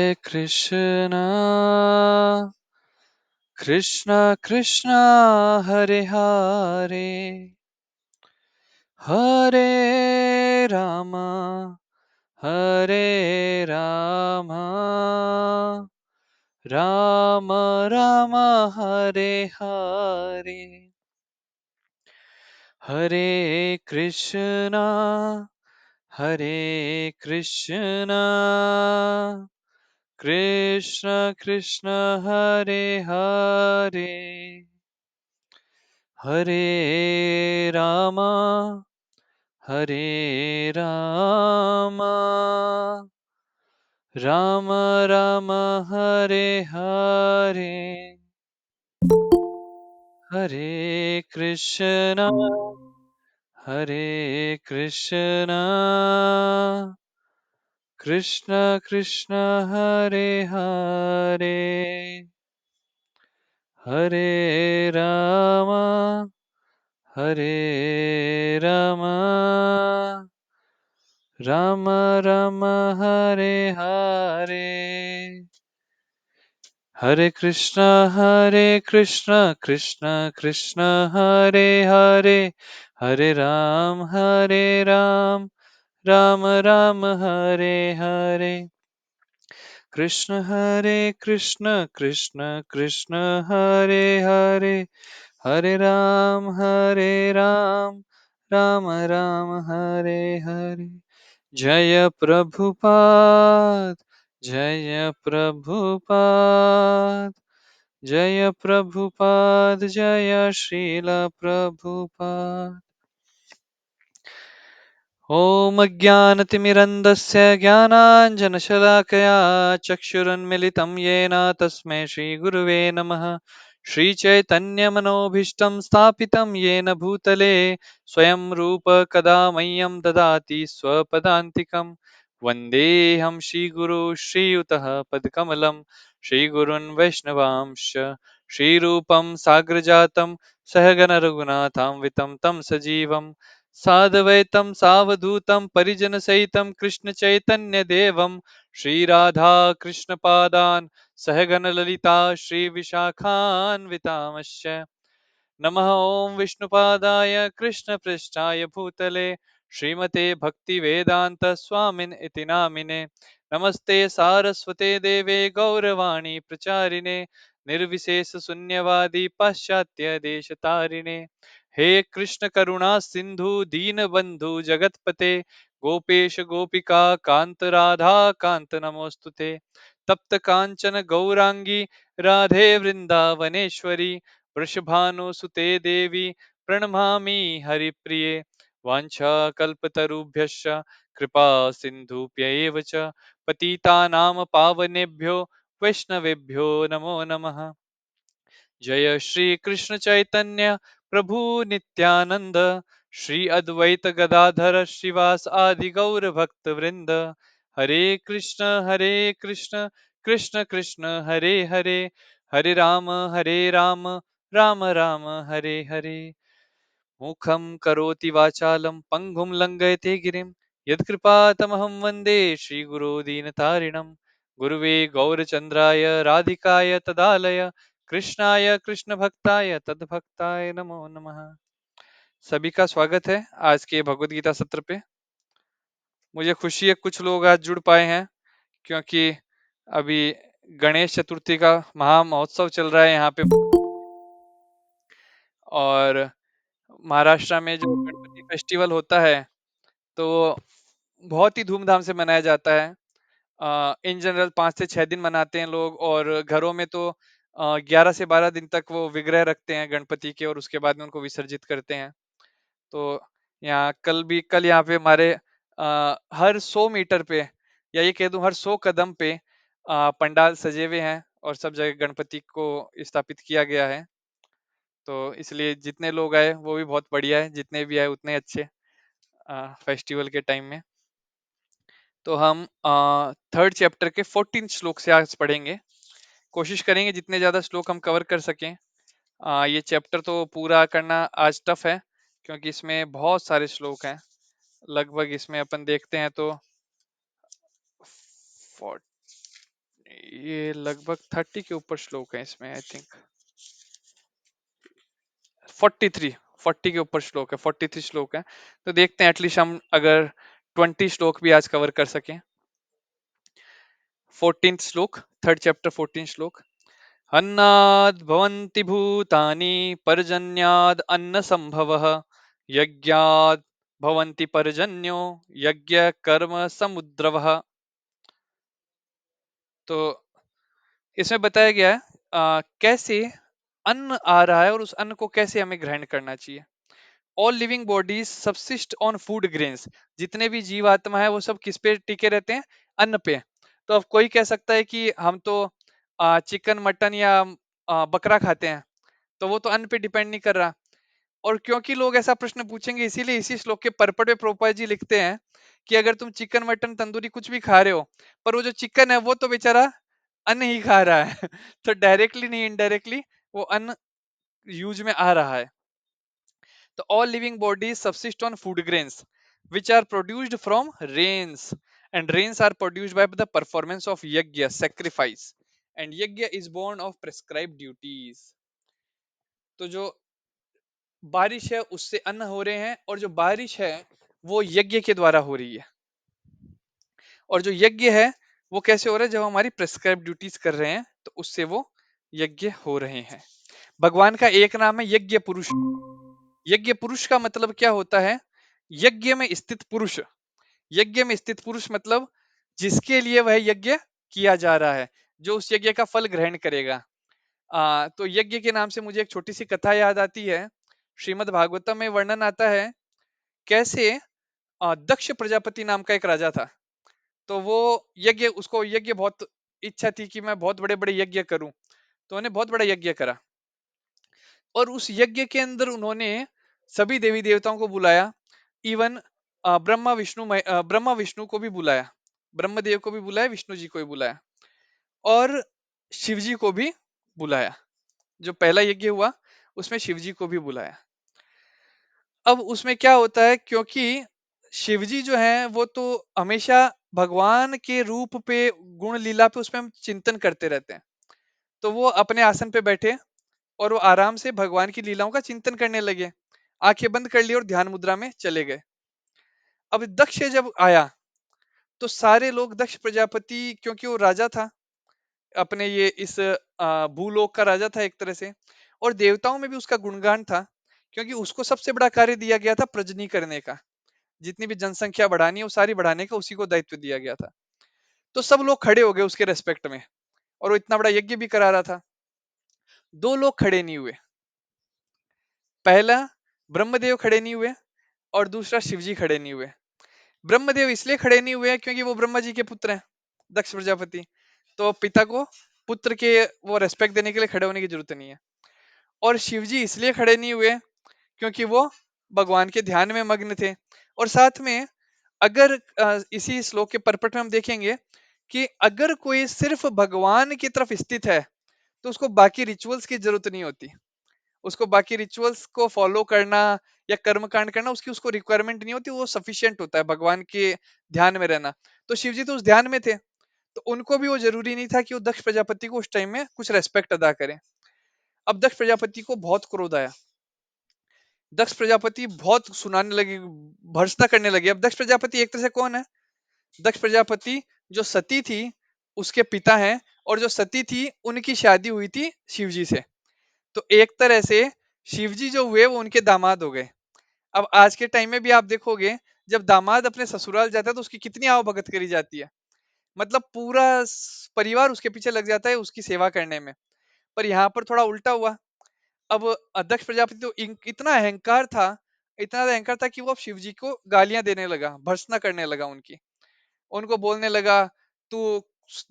Hare Krishna, Krishna Krishna, Hare Hare, Hare Rama, Hare Rama, Rama Rama, Hare Hare, Hare Krishna, Hare Krishna, Krishna Krishna, Hare Hare, Hare Rama, Hare Rama, Rama Rama, Hare Hare, Hare Krishna, Hare Krishna, Krishna Krishna, Hare Hare, Hare Rama, Hare Rama, Rama Rama, Hare Hare, Hare Krishna, Krishna Krishna, Hare Hare, Hare Ram, Ram Ram, Hare Hare, Krishna, Krishna Krishna, Hare Hare, Hare Ram, Ram Ram, Hare Hare. जय प्रभुपाद, जय प्रभुपाद, जय प्रभुपाद, जय श्रील प्रभुपाद। ॐ अज्ञानतिमिरन्दस्य ज्ञानाञ्जनशलाकया चक्षुरुन्मिलितं येन तस्मै श्रीगुरुवे नमः। श्रीचैतन्यमनोभीष्टं स्थापितं येन भूतले स्वयं रूप कदा मह्यं ददाति स्वपदान्तिकं। वन्देऽहं श्रीगुरो श्रीयुतः पदकमलं श्रीगुरुन् वैष्णवांश्च श्रीरूपं साग्रजातं सहगण रघुनाथान्वितं तं सजीवम् साद्वैतं सावधूतं परिजनसहितं कृष्णचैतन्यदेवं श्रीराधा कृष्णपादान् सहगणललिता श्रीविशाखान्वितांश्च नमः। ॐ विष्णुपादाय कृष्णपृष्ठाय भूतले श्रीमते भक्तिवेदान्त स्वामिन् इति नामिने। नमस्ते सारस्वते देवे गौरवाणी प्रचारिणे निर्विशेष शून्यवादी पाश्चात्य देशतारिणे। हे कृष्ण करुणा सिंधु दीनबंधु जगतपते गोपेश गोपिका कांत राधा कांत नमोस्तुते। तप्त कांचन गौरांगी राधे वृंदावनेश्वरी वृषभानुसुते देवी प्रणमामि हरिप्रिये। वाञ्छाकल्पतरुभ्यश्च कृपा सिन्धुभ्यैव च पतितानां पावनेभ्यो वैष्णवेभ्यो नमो नमः। जय श्री कृष्ण चैतन्य प्रभु नित्यानंद श्री अद्वैत गदाधर श्रीवास आदि गौर भक्त वृंद। हरे कृष्ण कृष्ण कृष्ण हरे हरे, हरे राम, राम राम हरे हरे। मुखं करोति वाचालं पंगुं लंघयते गिरिं यत्कृपातमहं वन्दे श्रीगुरो दीनतारिणं। गुरुवे गौरचन्द्राय राधिकाय तदालय कृष्णाय कृष्णभक्ताय तद्भक्ताय नमो नमः। सभी का स्वागत है आज के भगवत गीता सत्र पे। मुझे खुशी है कुछ लोग आज जुड़ पाए हैं क्योंकि अभी गणेश चतुर्थी का महा महोत्सव चल रहा है यहाँ पे। और महाराष्ट्र में जो गणपति फेस्टिवल होता है तो बहुत ही धूमधाम से मनाया जाता है। इन जनरल 5 से 6 दिन मनाते हैं लोग और घरों में तो 11 से 12 दिन तक वो विग्रह रखते हैं गणपति के और उसके बाद में उनको विसर्जित करते हैं। तो यहाँ कल यहाँ पे हमारे हर 100 मीटर पे या ये कह दूं हर 100 कदम पे पंडाल सजे हुए हैं और सब जगह गणपति को स्थापित किया गया है। तो इसलिए जितने लोग आए वो भी बहुत बढ़िया है, जितने भी आए उतने अच्छे फेस्टिवल के टाइम में। तो हम 3rd चैप्टर के 14 श्लोक से आज पढ़ेंगे। कोशिश करेंगे जितने ज्यादा श्लोक हम कवर कर सकें। ये चैप्टर तो पूरा करना आज टफ है क्योंकि इसमें बहुत सारे श्लोक हैं। लगभग इसमें अपन देखते हैं तो ये लगभग 30 के ऊपर श्लोक है इसमें, आई थिंक 43, 40 के ऊपर श्लोक है, 43 श्लोक है। तो देखते हैं एटलीस्ट हम अगर 20 श्लोक भी आज कवर कर सकें। 14th श्लोक, थर्ड चैप्टर 14 श्लोक। अन्नाद् भवन्ति भूतानि पर्जन्याद् अन्न संभवः यज्ञाद् भवन्ति पर्जन्यो यज्ञ कर्म समुद्रवः। तो इसमें बताया गया है कैसे अन्न आ रहा है और उस अन्न को कैसे हमें ग्रहण करना चाहिए। All living bodies subsist on food grains. जितने भी जीवात्मा है वो सब किस पे टिके रहते हैं? अन्न पे। तो अब कोई कह सकता है कि हम तो चिकन मटन या बकरा खाते हैं, तो वो तो अन्न पे डिपेंड नहीं कर रहा। और क्योंकि लोग ऐसा प्रश्न पूछेंगे, इसीलिए इसी श्लोक के परपट में प्रोपा जी लिखते हैं कि अगर तुम चिकन मटन तंदूरी कुछ भी खा रहे हो, पर वो जो चिकन है वो तो बेचारा अन्न ही खा रहा है तो डायरेक्टली नहीं इनडायरेक्टली वो अन्न यूज में आ रहा है। तो all living bodies subsist on food grains which are produced from rains, and rains are produced by the performance of yajna sacrifice, and yajna is born of prescribed duties। तो जो बारिश है उससे अन्न हो रहे हैं, और जो बारिश है वो यज्ञ के द्वारा हो रही है। और जो यज्ञ है वो कैसे हो रहा है? जब हमारी प्रेस्क्राइब ड्यूटीज कर रहे हैं तो उससे वो यज्ञ हो रहे हैं। भगवान का एक नाम है यज्ञ पुरुष। यज्ञ पुरुष का मतलब क्या होता है? यज्ञ में स्थित पुरुष। यज्ञ में स्थित पुरुष मतलब जिसके लिए वह यज्ञ किया जा रहा है, जो उस यज्ञ का फल ग्रहण करेगा। तो यज्ञ के नाम से मुझे एक छोटी सी कथा याद आती है। श्रीमद् भागवतम में वर्णन आता है कैसे दक्ष प्रजापति नाम का एक राजा था। तो वो यज्ञ, उसको यज्ञ बहुत इच्छा थी कि मैं बहुत बड़े बड़े यज्ञ करूं। तो उन्हें बहुत बड़ा यज्ञ करा, और उस यज्ञ के अंदर उन्होंने सभी देवी देवताओं को बुलाया। इवन ब्रह्मा विष्णु को भी बुलाया, ब्रह्मदेव को भी बुलाया, विष्णु जी को भी बुलाया, और शिव जी को भी बुलाया। जो पहला यज्ञ हुआ उसमें शिव जी को भी बुलाया। अब उसमें क्या होता है, क्योंकि शिव जी जो है वो तो हमेशा भगवान के रूप पे, गुण लीला पे उसमें हम चिंतन करते रहते हैं। तो वो अपने आसन पे बैठे और वो आराम से भगवान की लीलाओं का चिंतन करने लगे, आंखें बंद कर ली और ध्यान मुद्रा में चले गए। अब दक्ष जब आया तो सारे लोग, दक्ष प्रजापति क्योंकि वो राजा था, अपने ये इस भूलोक का राजा था एक तरह से, और देवताओं में भी उसका गुणगान था, क्योंकि उसको सबसे बड़ा कार्य दिया गया था प्रजनी करने का। जितनी भी जनसंख्या बढ़ानी है वो सारी बढ़ाने का उसी को दायित्व दिया गया था। तो सब लोग खड़े हो गए उसके रेस्पेक्ट में, और वो इतना बड़ा यज्ञ भी करा रहा था। दो लोग खड़े नहीं हुए। पहला ब्रह्मदेव खड़े नहीं हुए, और दूसरा शिवजी खड़े नहीं हुए। ब्रह्मदेव इसलिए खड़े नहीं हुए क्योंकि वो ब्रह्मा जी के पुत्र हैं, दक्ष प्रजापति। तो पिता को पुत्र के वो रेस्पेक्ट देने के लिए खड़े होने की जरूरत नहीं है। और शिवजी इसलिए खड़े नहीं हुए क्योंकि वो भगवान के ध्यान में मग्न थे। और साथ में अगर इसी श्लोक के परपट में हम देखेंगे कि अगर कोई सिर्फ भगवान की तरफ स्थित है तो उसको बाकी रिचुअल्स की जरूरत नहीं होती। उसको बाकी रिचुअल्स को फॉलो करना या कर्म कांड करना उसकी उसको रिक्वायरमेंट नहीं होती, वो सफिशियंट होता है भगवान के ध्यान में रहना। तो शिव जी तो उस ध्यान में थे, तो उनको भी वो जरूरी नहीं था कि वो दक्ष प्रजापति को उस टाइम में कुछ रेस्पेक्ट अदा करें। अब दक्ष प्रजापति को बहुत क्रोध आया। दक्ष प्रजापति बहुत सुनाने लगे, भर्सना करने लगे। अब दक्ष प्रजापति एक तरह से कौन है? दक्ष प्रजापति जो सती थी उसके पिता हैं, और जो सती थी उनकी शादी हुई थी शिवजी से। तो एक तरह से शिवजी जो हुए वो उनके दामाद हो गए। अब आज के टाइम में भी आप देखोगे, जब दामाद अपने ससुराल जाता है तो उसकी कितनी आवभगत करी जाती है। मतलब पूरा परिवार उसके पीछे लग जाता है उसकी सेवा करने में। पर यहाँ पर थोड़ा उल्टा हुआ। अब दक्ष प्रजापति तो इतना अहंकार था, इतना अहंकार था कि वो अब शिव जी को गालियां देने लगा, भर्त्सना करने लगा उनकी। उनको बोलने लगा, तू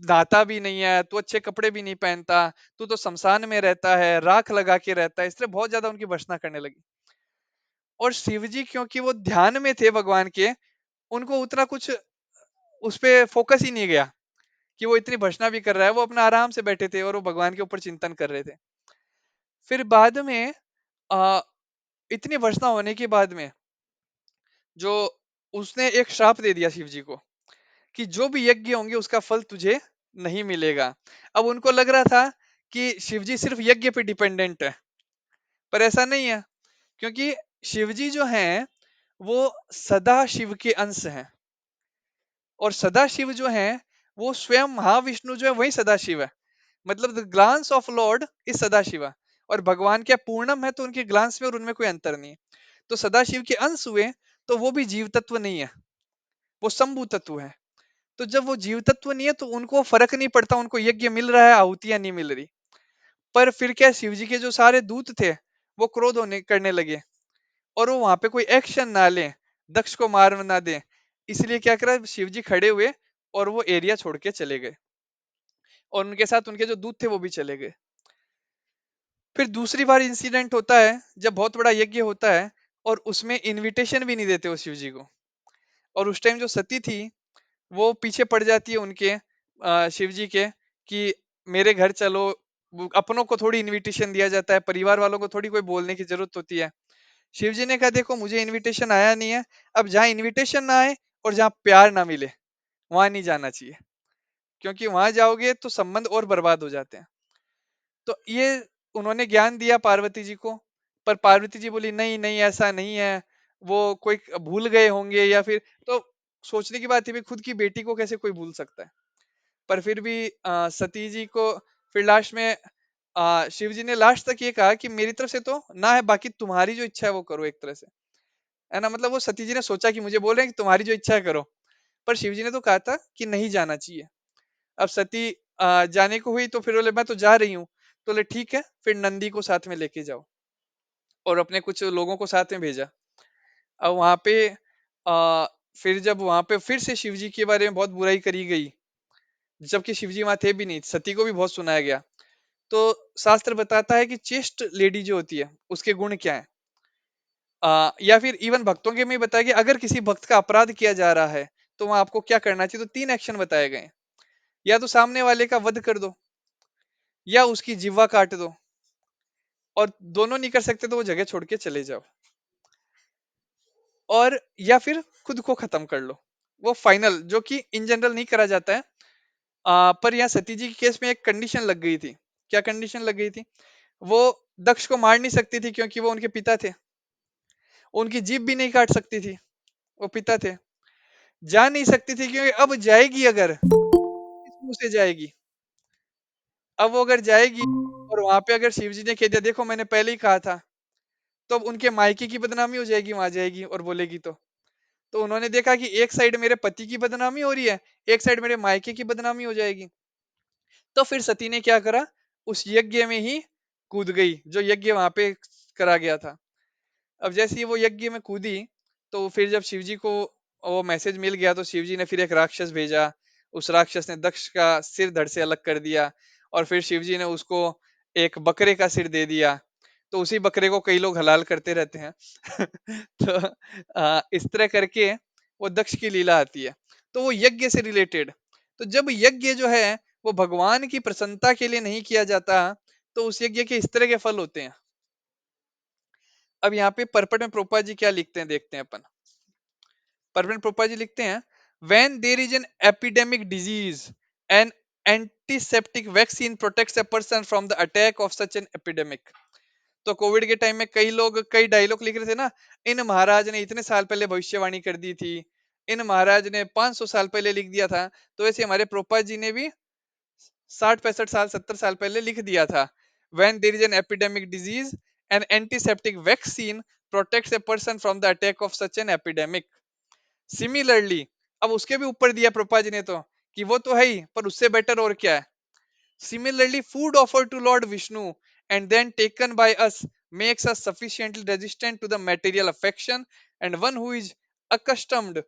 नहाता भी नहीं है, तू अच्छे कपड़े भी नहीं पहनता, तू तो शमशान में रहता है, राख लगा के रहता है। इस तरह बहुत ज्यादा उनकी भर्त्सना करने लगी। और शिव जी क्योंकि वो ध्यान में थे भगवान के, उनको उतना कुछ उस पे फोकस ही नहीं गया कि वो इतनी भर्त्सना भी कर रहा है। वो अपना आराम से बैठे थे और वो भगवान के ऊपर चिंतन कर रहे थे। फिर बाद में आ, इतनी भर्त्सना होने के बाद में जो उसने एक श्राप दे दिया शिव जी को कि जो भी यज्ञ होंगे उसका फल तुझे नहीं मिलेगा। अब उनको लग रहा था कि शिव जी सिर्फ यज्ञ पे डिपेंडेंट है, पर ऐसा नहीं है, क्योंकि शिव जी जो हैं वो सदा शिव के अंश हैं, और सदा शिव जो हैं वो स्वयं महाविष्णु जो है वही सदा शिव है। मतलब the glance of lord is Sada Shiva, और भगवान क्या पूर्णम है तो उनके ग्लांस में और उनमें कोई अंतर नहीं है। तो सदा शिव के अंश हुए तो वो भी जीव तत्व नहीं है, वो शंभु तत्व है। तो जब वो जीव तत्व नहीं है तो उनको फर्क नहीं पड़ता, उनको यज्ञ मिल रहा है आहुतियां नहीं मिल रही। पर फिर क्या, शिव जी के जो सारे दूत थे वो क्रोध होने करने लगे, और वो वहां पे कोई एक्शन ना ले, दक्ष को मार ना दे, इसलिए क्या करा, शिव जी खड़े हुए और वो एरिया छोड़ के चले गए, और उनके साथ उनके जो दूत थे वो भी चले गए। फिर दूसरी बार इंसिडेंट होता है जब बहुत बड़ा यज्ञ होता है, और उसमें इनविटेशन भी नहीं देते वो शिव जी को, और उस टाइम जो सती थी वो पीछे पड़ जाती है उनके, शिव जी के, कि मेरे घर चलो। अपनों को थोड़ी इनविटेशन दिया जाता है, परिवार वालों को थोड़ी कोई बोलने की जरूरत होती है। शिव जी ने कहा देखो मुझे इनविटेशन आया नहीं है, अब जहाँ इनविटेशन ना आए और जहाँ प्यार ना मिले वहां नहीं जाना चाहिए, क्योंकि वहां जाओगे तो संबंध और बर्बाद हो जाते हैं। तो ये उन्होंने ज्ञान दिया पार्वती जी को, पर पार्वती जी बोली नहीं नहीं ऐसा नहीं है, वो कोई भूल गए होंगे या फिर, तो सोचने की बात है भी खुद की बेटी को कैसे कोई भूल सकता है। पर फिर भी सती जी को फिर लास्ट में शिव जी ने लास्ट तक ये कहा कि मेरी तरफ से तो ना है, बाकी तुम्हारी जो इच्छा है वो करो, एक तरह से है ना। मतलब वो सती जी ने सोचा कि मुझे बोल रहे हैं कि तुम्हारी जो इच्छा है करो, पर शिव जी ने तो कहा था कि नहीं जाना चाहिए। अब सती जाने को हुई तो फिर बोले मैं तो जा रही हूँ, तो बोले ठीक है फिर नंदी को साथ में लेके जाओ, और अपने कुछ लोगों को साथ में भेजा। अब वहां पे फिर जब वहां पे फिर से शिव जी के बारे में बहुत बुराई करी गई, जबकि शिव जी वहां थे भी नहीं, सती को भी बहुत सुनाया गया। तो शास्त्र बताता है कि चेस्ट लेडी जो होती है उसके गुण क्या है, या फिर इवन भक्तों के में बताया कि अगर किसी भक्त का अपराध किया जा रहा है तो वहां आपको क्या करना चाहिए, तो तीन एक्शन बताए गए हैं। या तो सामने वाले का वध कर दो, या उसकी जिह्वा काट दो, और दोनों नहीं कर सकते तो वो जगह छोड़ के चले जाओ, और या फिर खुद को खत्म कर लो। वो फाइनल जो कि इन जनरल नहीं करा जाता है। पर यहाँ सती जी के केस में एक कंडीशन लग गई थी। क्या कंडीशन लग गई थी, वो दक्ष को मार नहीं सकती थी क्योंकि वो उनके पिता थे, उनकी जीभ भी नहीं काट सकती थी, वो पिता थे। जा नहीं सकती थी क्योंकि अब जाएगी अगर, किस मुंह से जाएगी। अब वो अगर जाएगी और वहां पे अगर शिव जी ने कह दिया देखो मैंने पहले ही कहा था, तो अब उनके मायके की बदनामी हो जाएगी, वहां जाएगी और बोलेगी तो उन्होंने देखा कि एक साइड मेरे पति की बदनामी हो रही है, एक साइड मेरे मायके की बदनामी हो जाएगी। तो फिर सती ने क्या करा, उस यज्ञ में ही कूद गई जो यज्ञ वहां पे करा गया था। अब जैसे ही वो यज्ञ में कूदी, तो फिर जब शिवजी को वो मैसेज मिल गया तो शिवजी ने फिर एक राक्षस भेजा। उस राक्षस ने दक्ष का सिर धड़ से अलग कर दिया, और फिर शिवजी ने उसको एक बकरे का सिर दे दिया। तो उसी बकरे को कई लोग हलाल करते रहते हैं। तो इस तरह करके वो दक्ष की लीला आती है। तो वो यज्ञ से रिलेटेड, तो जब यज्ञ जो है वो भगवान की प्रसन्नता के लिए नहीं किया जाता, तो उस यज्ञ के इस तरह के फल होते हैं। अब यहाँ पे परपट में प्रोपा जी क्या लिखते हैं देखते हैं अपन। परपट प्रोपा जी लिखते हैं, when there is an epidemic disease an antiseptic vaccine protects a person from the attack of such an epidemic. तो कोविड के टाइम में कई लोग कई डायलॉग लिख रहे थे ना, इन महाराज ने इतने साल पहले भविष्यवाणी कर दी थी, इन महाराज ने 500 साल पहले लिख दिया था। तो वैसे हमारे प्रोपा जी ने भी 60 65 साल 70 साल पहले लिख दिया था, when there is an epidemic disease an antiseptic vaccine protects a person from the attack of such an epidemic. Similarly, अब उसके भी ऊपर दिया प्रभुपा जी ने तो, कि वो तो है ही पर उससे बेटर और क्या है। Similarly food offered to lord Vishnu and then taken by us makes us sufficiently resistant to the material affection, and one who is accustomed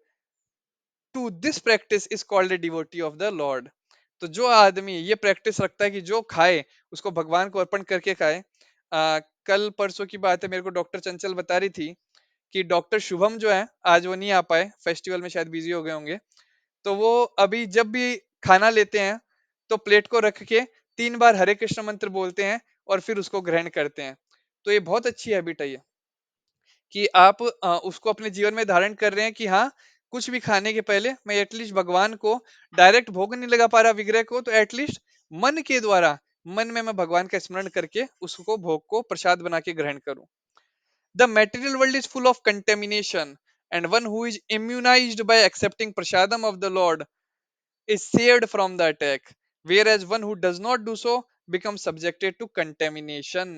to this practice is called a devotee of the lord। तो जो आदमी ये practice रखता है कि जो खाए उसको भगवान को अर्पण करके खाए। कल परसों की बात है, मेरे को डॉक्टर चंचल बता रही थी कि डॉक्टर शुभम जो है आज वो नहीं आ पाए, फेस्टिवल में शायद बिजी हो गए होंगे। तो वो अभी जब भी खाना लेते हैं तो प्लेट को रख के 3 बार हरे कृष्ण मंत्र बोलते हैं और फिर उसको ग्रहण करते हैं। तो ये बहुत अच्छी हैबिट है ये, कि आप उसको अपने जीवन में धारण कर रहे हैं कि हाँ, कुछ भी खाने के पहले मैं एटलीस्ट भगवान को डायरेक्ट भोग नहीं लगा पा रहा विग्रह को, तो एटलीस्ट मन के द्वारा, मन में मैं भगवान का स्मरण करके उसको भोग को प्रसाद बना के ग्रहण करूं। The material world is full of contamination, and one who is immunised bye accepting prasadam of the Lord is saved from the attack, whereas one who does not do so becomes subjected to contamination.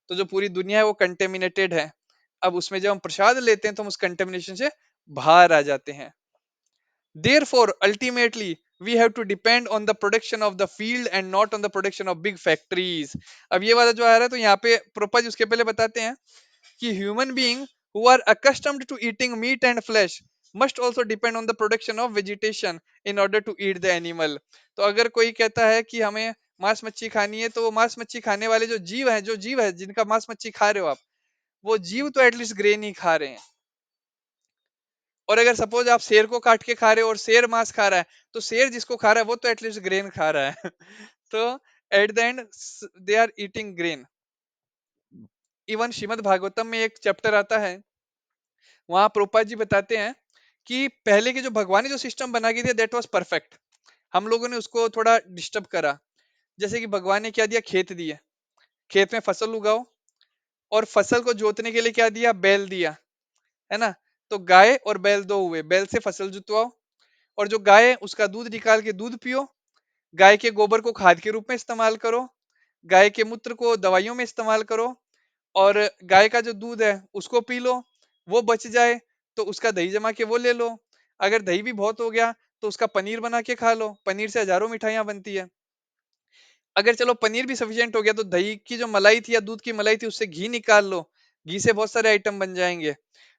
तो जो पूरी दुनिया है वो contaminated है, अब उसमें जब हम प्रसाद लेते हैं तो हम उस कंटेमिनेशन से बाहर आ जाते हैं। Therefore, ultimately, we have to depend on the production of the field and not on the production of big factories. अब ये वाला जो आ रहा है तो यहाँ पे प्रोपा जी उसके पहले बताते हैं कि human being who are accustomed to eating meat and flesh must also depend on the production of vegetation in order to eat the animal. तो अगर कोई कहता है कि हमें मांस मच्छी खानी है, तो वो मांस मच्छी खाने वाले जो जीव है जिनका मांस मच्छी खा रहे हो आप, वो जीव तो एटलीस्ट ग्रेन ही खा रहे हैं। और अगर सपोज आप शेर को काट के खा रहे हो और शेर मांस खा रहा है, तो शेर जिसको खा रहा है वो तो एटलीस्ट ग्रेन खा रहा है। तो at the end they are eating grain. Even Shrimad Bhagavatam में एक चैप्टर आता है, वहां प्रभुपाद जी बताते हैं कि पहले के जो भगवान ने जो सिस्टम बना के दिया दैट वाज परफेक्ट, हम लोगों ने उसको थोड़ा डिस्टर्ब करा। जैसे कि भगवान ने क्या दिया, खेत दिए, खेत में फसल उगाओ, और फसल को जोतने के लिए क्या दिया, बैल दिया, है ना। तो गाय और बैल दो हुए, बैल से फसल जुतवाओ, और जो गाय है उसका दूध निकाल के दूध पियो, गाय के गोबर को खाद के रूप में इस्तेमाल करो, गाय के मूत्र को दवाइयों में इस्तेमाल करो, और गाय का जो दूध है उसको पी लो, वो बच जाए तो उसका दही जमा के वो ले लो, अगर दही भी बहुत हो गया तो उसका पनीर बना के खा लो, पनीर से हजारों मिठाइयां बनती है। अगर चलो पनीर भी सफिशिएंट हो गया तो दही की जो मलाई थी या दूध की मलाई थी उससे घी निकाल लो, घी से बहुत सारे आइटम बन जाएंगे।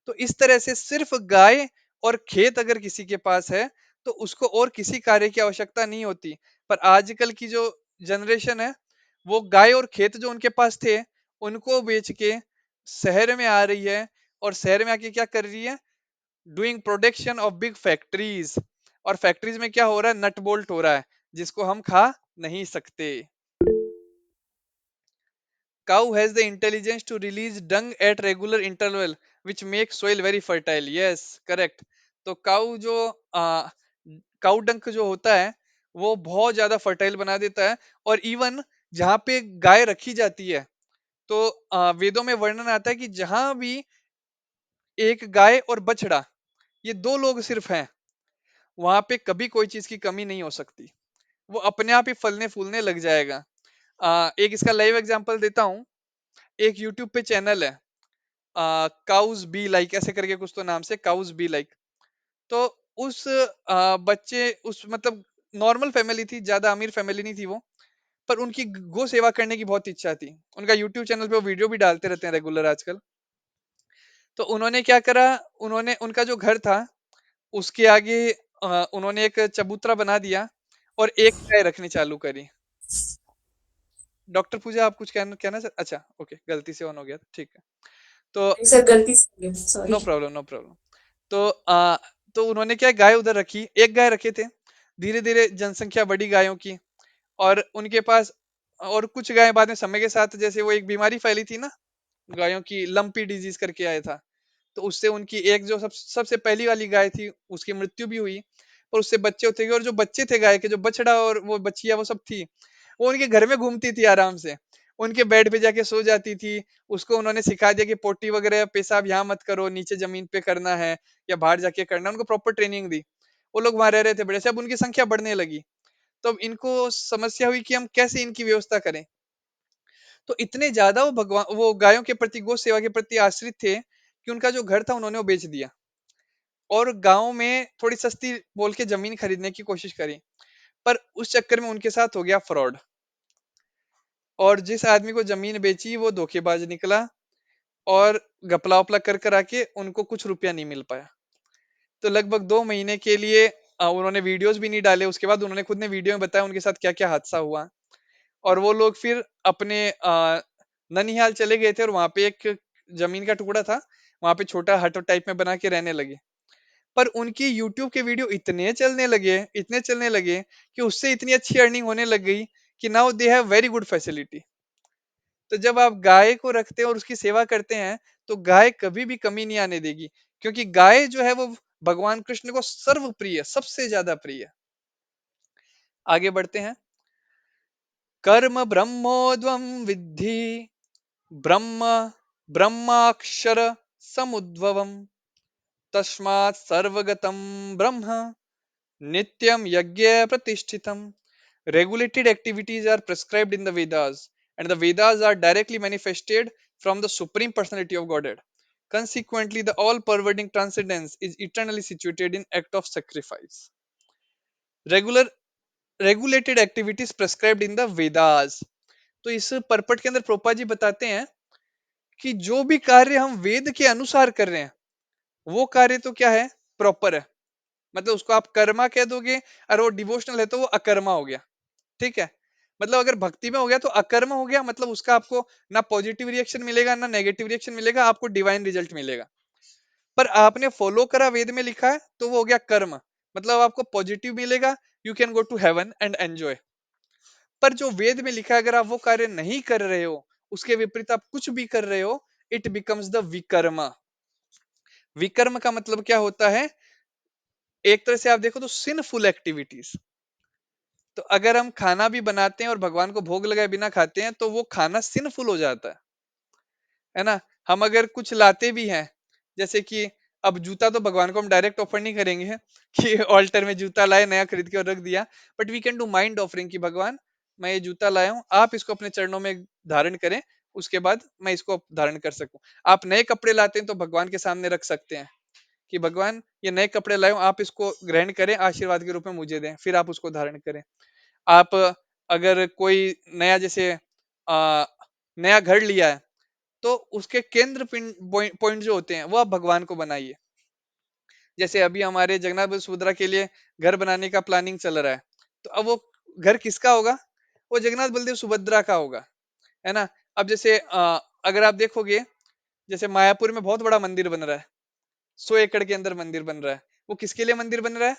तो इस तरह से सिर्फ गाय और खेत अगर किसी के पास है तो उसको और किसी कार्य की आवश्यकता नहीं होती। पर आजकल की जो जनरेशन है वो गाय और खेत जो उनके पास थे उनको बेच के शहर में आ रही है, और शहर में आके क्या कर रही है, doing production of big factories. और फैक्ट्रीज में क्या हो रहा है, नट बोल्ट हो रहा है जिसको हम खा नहीं सकते। Cow has the intelligence to release dung at regular interval, which makes soil very fertile. Yes, correct. तो काऊ जो काऊ डंक जो होता है वो बहुत ज्यादा फर्टाइल बना देता है। और इवन जहाँ पे गाय रखी जाती है, तो वेदों में वर्णन आता है कि जहां भी एक गाय और बछड़ा, ये दो लोग सिर्फ हैं, वहां पे कभी कोई चीज की कमी नहीं हो सकती, वो अपने आप ही फलने फूलने लग जाएगा। एक इसका लाइव एग्जांपल देता हूँ। एक यूट्यूब पे चैनल है, काउज बी लाइक ऐसे करके कुछ तो नाम से, काउज बी लाइक। तो उस बच्चे उस मतलब नॉर्मल फैमिली थी, ज्यादा अमीर फैमिली नहीं थी वो, पर उनकी गो सेवा करने की बहुत इच्छा थी। उनका यूट्यूब चैनल पे वो वीडियो भी डालते रहते हैं रेगुलर आजकल। तो उन्होंने क्या करा, उन्होंने उनका जो घर था उसके आगे उन्होंने एक चबूतरा बना दिया और एक गाय रखनी चालू करी। डॉक्टर पूजा आप कुछ कहना अच्छा ओके, गलती से ऑन हो गया, ठीक है। तो नहीं सर, गलती से हो गया, no sorry. Problem no problem. तो तो उन्होंने क्या, गाय उधर रखी, एक गाय रखे थे। धीरे धीरे जनसंख्या बढ़ी गायों की, और उनके पास और कुछ गाय बाद में समय के साथ, जैसे वो एक बीमारी फैली थी ना गायों की, लंपी डिजीज करके आया था, तो उससे उनकी एक जो सबसे पहली वाली गाय थी उसकी मृत्यु भी हुई। और उससे बच्चे होते गए, और जो बच्चे थे गाय के, जो बछड़ा और वो बच्चिया वो सब थी, वो उनके घर में घूमती थी आराम से, उनके बेड पे जाके सो जाती थी। उसको उन्होंने सिखा दिया कि पोटी वगैरह पेशाब यहाँ मत करो, नीचे जमीन पे करना है या बाहर जाके करना है, उनको प्रॉपर ट्रेनिंग दी। वो लोग वहां रह रहे थे बड़े से, अब उनकी संख्या बढ़ने लगी। तो अब इनको समस्या हुई कि हम कैसे इनकी व्यवस्था करें। तो इतने ज्यादा वो भगवान वो गायों के प्रति, गौ सेवा के प्रति आश्रित थे कि उनका जो घर था उन्होंने वो बेच दिया, और गांव में थोड़ी सस्ती बोल के जमीन खरीदने की कोशिश करी। पर उस चक्कर में उनके साथ हो गया फ्रॉड, और जिस आदमी को जमीन बेची वो धोखेबाज निकला, और घपला वपला कर कर आके उनको कुछ रुपया नहीं मिल पाया। तो लगभग 2 महीने के लिए उन्होंने वीडियोस भी नहीं डाले। उसके बाद उन्होंने खुद ने वीडियो में बताया उनके साथ क्या क्या हादसा हुआ। और वो लोग फिर अपने ननिहाल चले गए थे, और वहां पे एक जमीन का टुकड़ा था, वहां पे छोटा हट टाइप में बना के रहने लगे। पर उनकी यूट्यूब के वीडियो इतने चलने लगे कि उससे इतनी अच्छी अर्निंग होने लग गई कि now they have very good facility. तो जब आप गाय को रखते हैं और उसकी सेवा करते हैं तो गाय कभी भी कमी नहीं आने देगी, क्योंकि गाय जो है वो भगवान कृष्ण को सर्व प्रिय, सबसे ज्यादा प्रिय। आगे बढ़ते हैं। कर्म ब्रह्मोद्वम विद्धि, ब्रह्म ब्रह्माक्षर समुद्भवम, तस्मात् सर्वगतम ब्रह्म नित्यम यज्ञ प्रतिष्ठितम। Regulated activities are prescribed in the Vedas, and the Vedas are directly manifested from the Supreme Personality of Godhead. Consequently, the all-pervading transcendence is eternally situated in act of sacrifice. Regular regulated activities prescribed in the Vedas. तो इस purport के अंदर प्रोपा जी बताते हैं कि जो भी कार्य हम वेद के अनुसार कर रहे हैं, वो कार्य तो क्या है, प्रॉपर है। मतलब उसको आप कर्मा कह दोगे, और वो डिवोशनल है तो वो अकर्मा हो गया। ठीक है। मतलब अगर भक्ति में हो गया तो अकर्म हो गया, मतलब उसका आपको ना पॉजिटिव रिएक्शन मिलेगा ना नेगेटिव रिएक्शन मिलेगा, आपको डिवाइन रिजल्ट मिलेगा। पर आपने फॉलो करा, वेद में लिखा है, तो वो हो गया कर्म, मतलब आपको पॉजिटिव मिलेगा, you can go to heaven and enjoy. पर जो वेद में लिखा है, अगर आप वो कार्य नहीं कर रहे हो, उसके विपरीत आप कुछ भी कर रहे हो, इट बिकम्स द विकर्मा। विकर्म का मतलब क्या होता है, एक तरह से आप देखो तो सिनफुल एक्टिविटीज। तो अगर हम खाना भी बनाते हैं और भगवान को भोग लगाए बिना खाते हैं, तो वो खाना सिनफुल हो जाता है ना। हम अगर कुछ लाते भी हैं, जैसे कि अब जूता, तो भगवान को हम डायरेक्ट ऑफर नहीं करेंगे कि ऑल्टर में जूता लाए नया खरीद के और रख दिया। But we can do mind offering कि भगवान, मैं ये जूता लाया हूँ, आप इसको अपने चरणों में धारण करें, उसके बाद मैं इसको धारण कर सकूं। आप नए कपड़े लाते हैं तो भगवान के सामने रख सकते हैं कि भगवान, ये नए कपड़े लाए हूं, आप इसको ग्रहण करें, आशीर्वाद के रूप में मुझे दें, फिर आप उसको धारण करें। आप अगर कोई नया, जैसे नया घर लिया है, तो उसके केंद्र पिन पॉइंट जो होते हैं वो आप भगवान को बनाइए। जैसे अभी हमारे जगन्नाथ बल सुभद्रा के लिए घर बनाने का प्लानिंग चल रहा है, तो अब वो घर किसका होगा, वो जगन्नाथ बलदेव सुभद्रा का होगा, है ना। अब जैसे अगर आप देखोगे, जैसे मायापुर में बहुत बड़ा मंदिर बन रहा है, 100 एकड़ के अंदर मंदिर बन रहा है, वो किसके लिए मंदिर बन रहा है,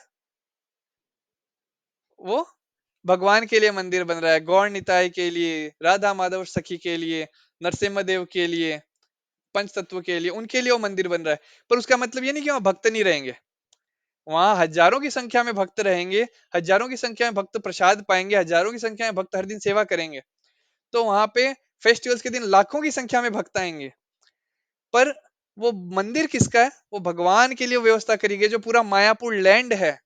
वो भगवान के लिए मंदिर बन रहा है, गौर निताय के लिए, राधा माधव सखी के लिए, नरसिम्हा देव के लिए, पंच तत्व के लिए, उनके लिए वो मंदिर बन रहा है। पर उसका मतलब ये नहीं कि वहां भक्त नहीं रहेंगे, वहां हजारों की संख्या में भक्त रहेंगे, हजारों की संख्या में भक्त प्रसाद पाएंगे, हजारों की संख्या में भक्त हर दिन सेवा करेंगे। तो वहां पे फेस्टिवल्स के दिन लाखों की संख्या में भक्त आएंगे। पर वो मंदिर किसका है, वो भगवान के लिए व्यवस्था करी गई। जो पूरा मायापुर लैंड है,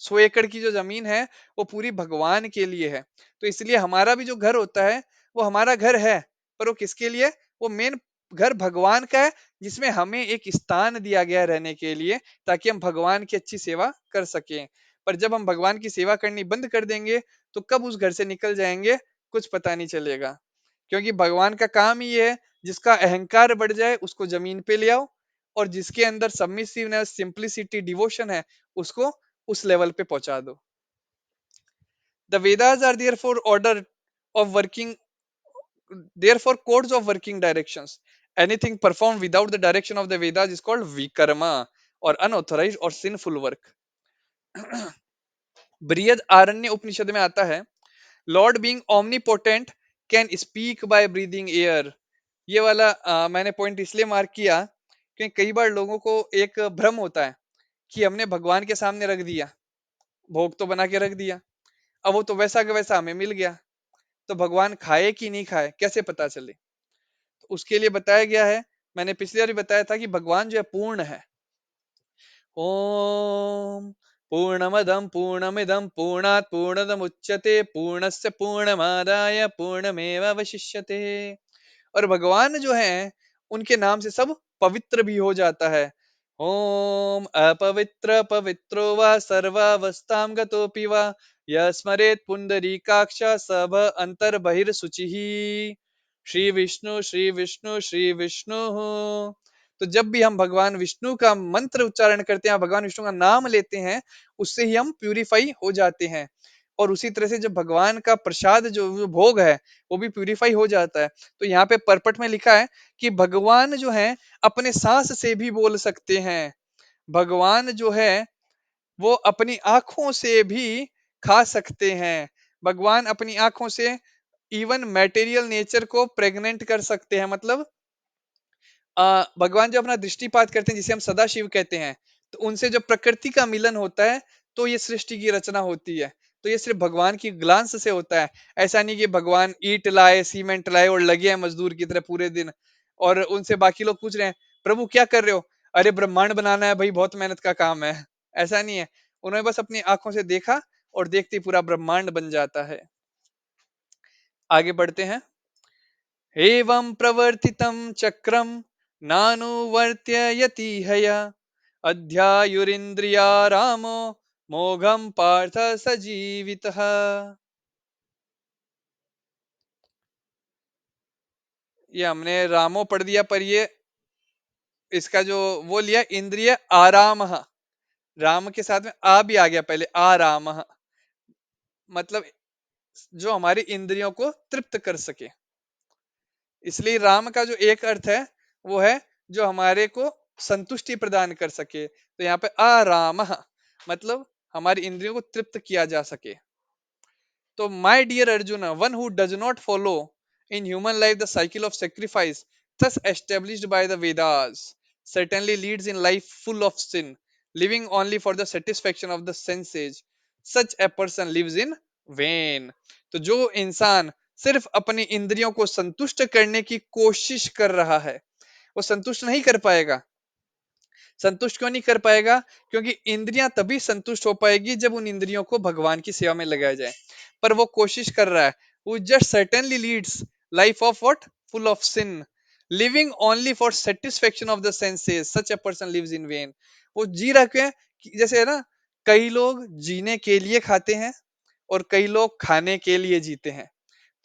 100 एकड़ की जो जमीन है, वो पूरी भगवान के लिए है। तो इसलिए हमारा भी जो घर होता है, वो हमारा घर है, पर वो किसके लिए, वो मेन घर भगवान का है, जिसमें हमें एक स्थान दिया गया है रहने के लिए, ताकि हम भगवान की अच्छी सेवा कर सकें। पर जब हम भगवान की सेवा करनी बंद कर देंगे, तो कब उस घर से निकल जाएंगे, कुछ पता नहीं चलेगा। क्योंकि भगवान का काम ही है, जिसका अहंकार बढ़ जाए उसको जमीन पे ले आओ, और जिसके अंदर सबमिसिवनेस, सिंप्लिसिटी, डिवोशन है, उसको उस लेवल पे पहुंचा दो। The Vedas are there for order of working, therefore codes of working directions. Anything performed without the direction of the Vedas is called vikarma, or unauthorized or sinful work. बृहद आरण्य उपनिषद में आता है, lord being omnipotent can speak by breathing air. ये वाला मैंने point इसलिए mark किया क्योंकि कई बार लोगों को एक भ्रम होता है कि हमने भगवान के सामने रख दिया, भोग तो बना के रख दिया, अब वो तो वैसा का वैसा हमें मिल गया, तो भगवान खाए कि नहीं खाए कैसे पता चले। तो उसके लिए बताया गया है, मैंने पिछली बार भी बताया था कि भगवान जो है पूर्ण है। ओम पूर्णमदं पूर्णमिदं पूर्णात् पूर्णदमुच्यते पूर्णस्य पूर्णमादाय पूर्णमेवावशिष्यते। और भगवान जो है, उनके नाम से सब पवित्र भी हो जाता है। ओम अपवित्र पवित्रो वा सर्वावस्थां गतोऽपि वा यस्मरेत् पुंडरीकाक्ष सब अंतर बहिर्शुचिः। श्री विष्णु श्री विष्णु श्री विष्णु। तो जब भी हम भगवान विष्णु का मंत्र उच्चारण करते हैं, भगवान विष्णु का नाम लेते हैं, उससे ही हम प्यूरिफाई हो जाते हैं। और उसी तरह से जब भगवान का प्रसाद जो भोग है, वो भी प्यूरिफाई हो जाता है। तो यहाँ पे परपट में लिखा है कि भगवान जो है अपने सांस से भी बोल सकते हैं, भगवान जो है वो अपनी आंखों से भी खा सकते हैं, भगवान अपनी आंखों से इवन मैटेरियल नेचर को प्रेग्नेंट कर सकते हैं। मतलब भगवान जो अपना दृष्टिपात करते हैं, जिसे हम सदा शिव कहते हैं, तो उनसे जब प्रकृति का मिलन होता है तो ये सृष्टि की रचना होती है। तो ये सिर्फ भगवान की ग्लांस से होता है। ऐसा नहीं कि भगवान ईंट लाए, सीमेंट लाए और लगे हैं मजदूर की तरह पूरे दिन, और उनसे बाकी लोग पूछ रहे हैं प्रभु क्या कर रहे हो? अरे ब्रह्मांड बनाना है भाई, बहुत मेहनत का काम है। ऐसा नहीं है। उन्होंने बस अपनी आंखों से देखा और देखते ही पूरा ब्रह्मांड बन जाता है। आगे बढ़ते हैं। एवं प्रवर्तितं चक्रम नानुवर्त्य यति हया अध्यायुरिन्द्रिया रामो मोघम पार्थ सजीवितः। ये हमने रामो पढ़ दिया, पर ये इसका जो वो लिया इंद्रिय आराम, राम के साथ में आ भी आ गया पहले, आराम, मतलब जो हमारी इंद्रियों को तृप्त कर सके। इसलिए राम का जो एक अर्थ है वो है जो हमारे को संतुष्टि प्रदान कर सके। तो यहाँ पे आराम मतलब हमारी इंद्रियों को तृप्त किया जा सके। तो my dear Arjun, one who does not follow in human life the cycle of sacrifice thus established by the Vedas certainly leads in life full of sin, living only for the satisfaction of the senses. Such a person lives in vain. तो जो इंसान सिर्फ अपनी इंद्रियों को संतुष्ट करने की कोशिश कर रहा है वो संतुष्ट नहीं कर पाएगा। संतुष्ट क्यों नहीं कर पाएगा? क्योंकि इंद्रियां तभी संतुष्ट हो पाएगी जब उन इंद्रियों को भगवान की सेवा में लगाया जाए। पर वो कोशिश कर रहा है, वो just certainly leads life of what, full of sin, living only for satisfaction of the senses, such a person lives in vain. वो जी रहा क्यों है जैसे है ना, कई लोग जीने के लिए खाते हैं और कई लोग खाने के लिए जीते हैं।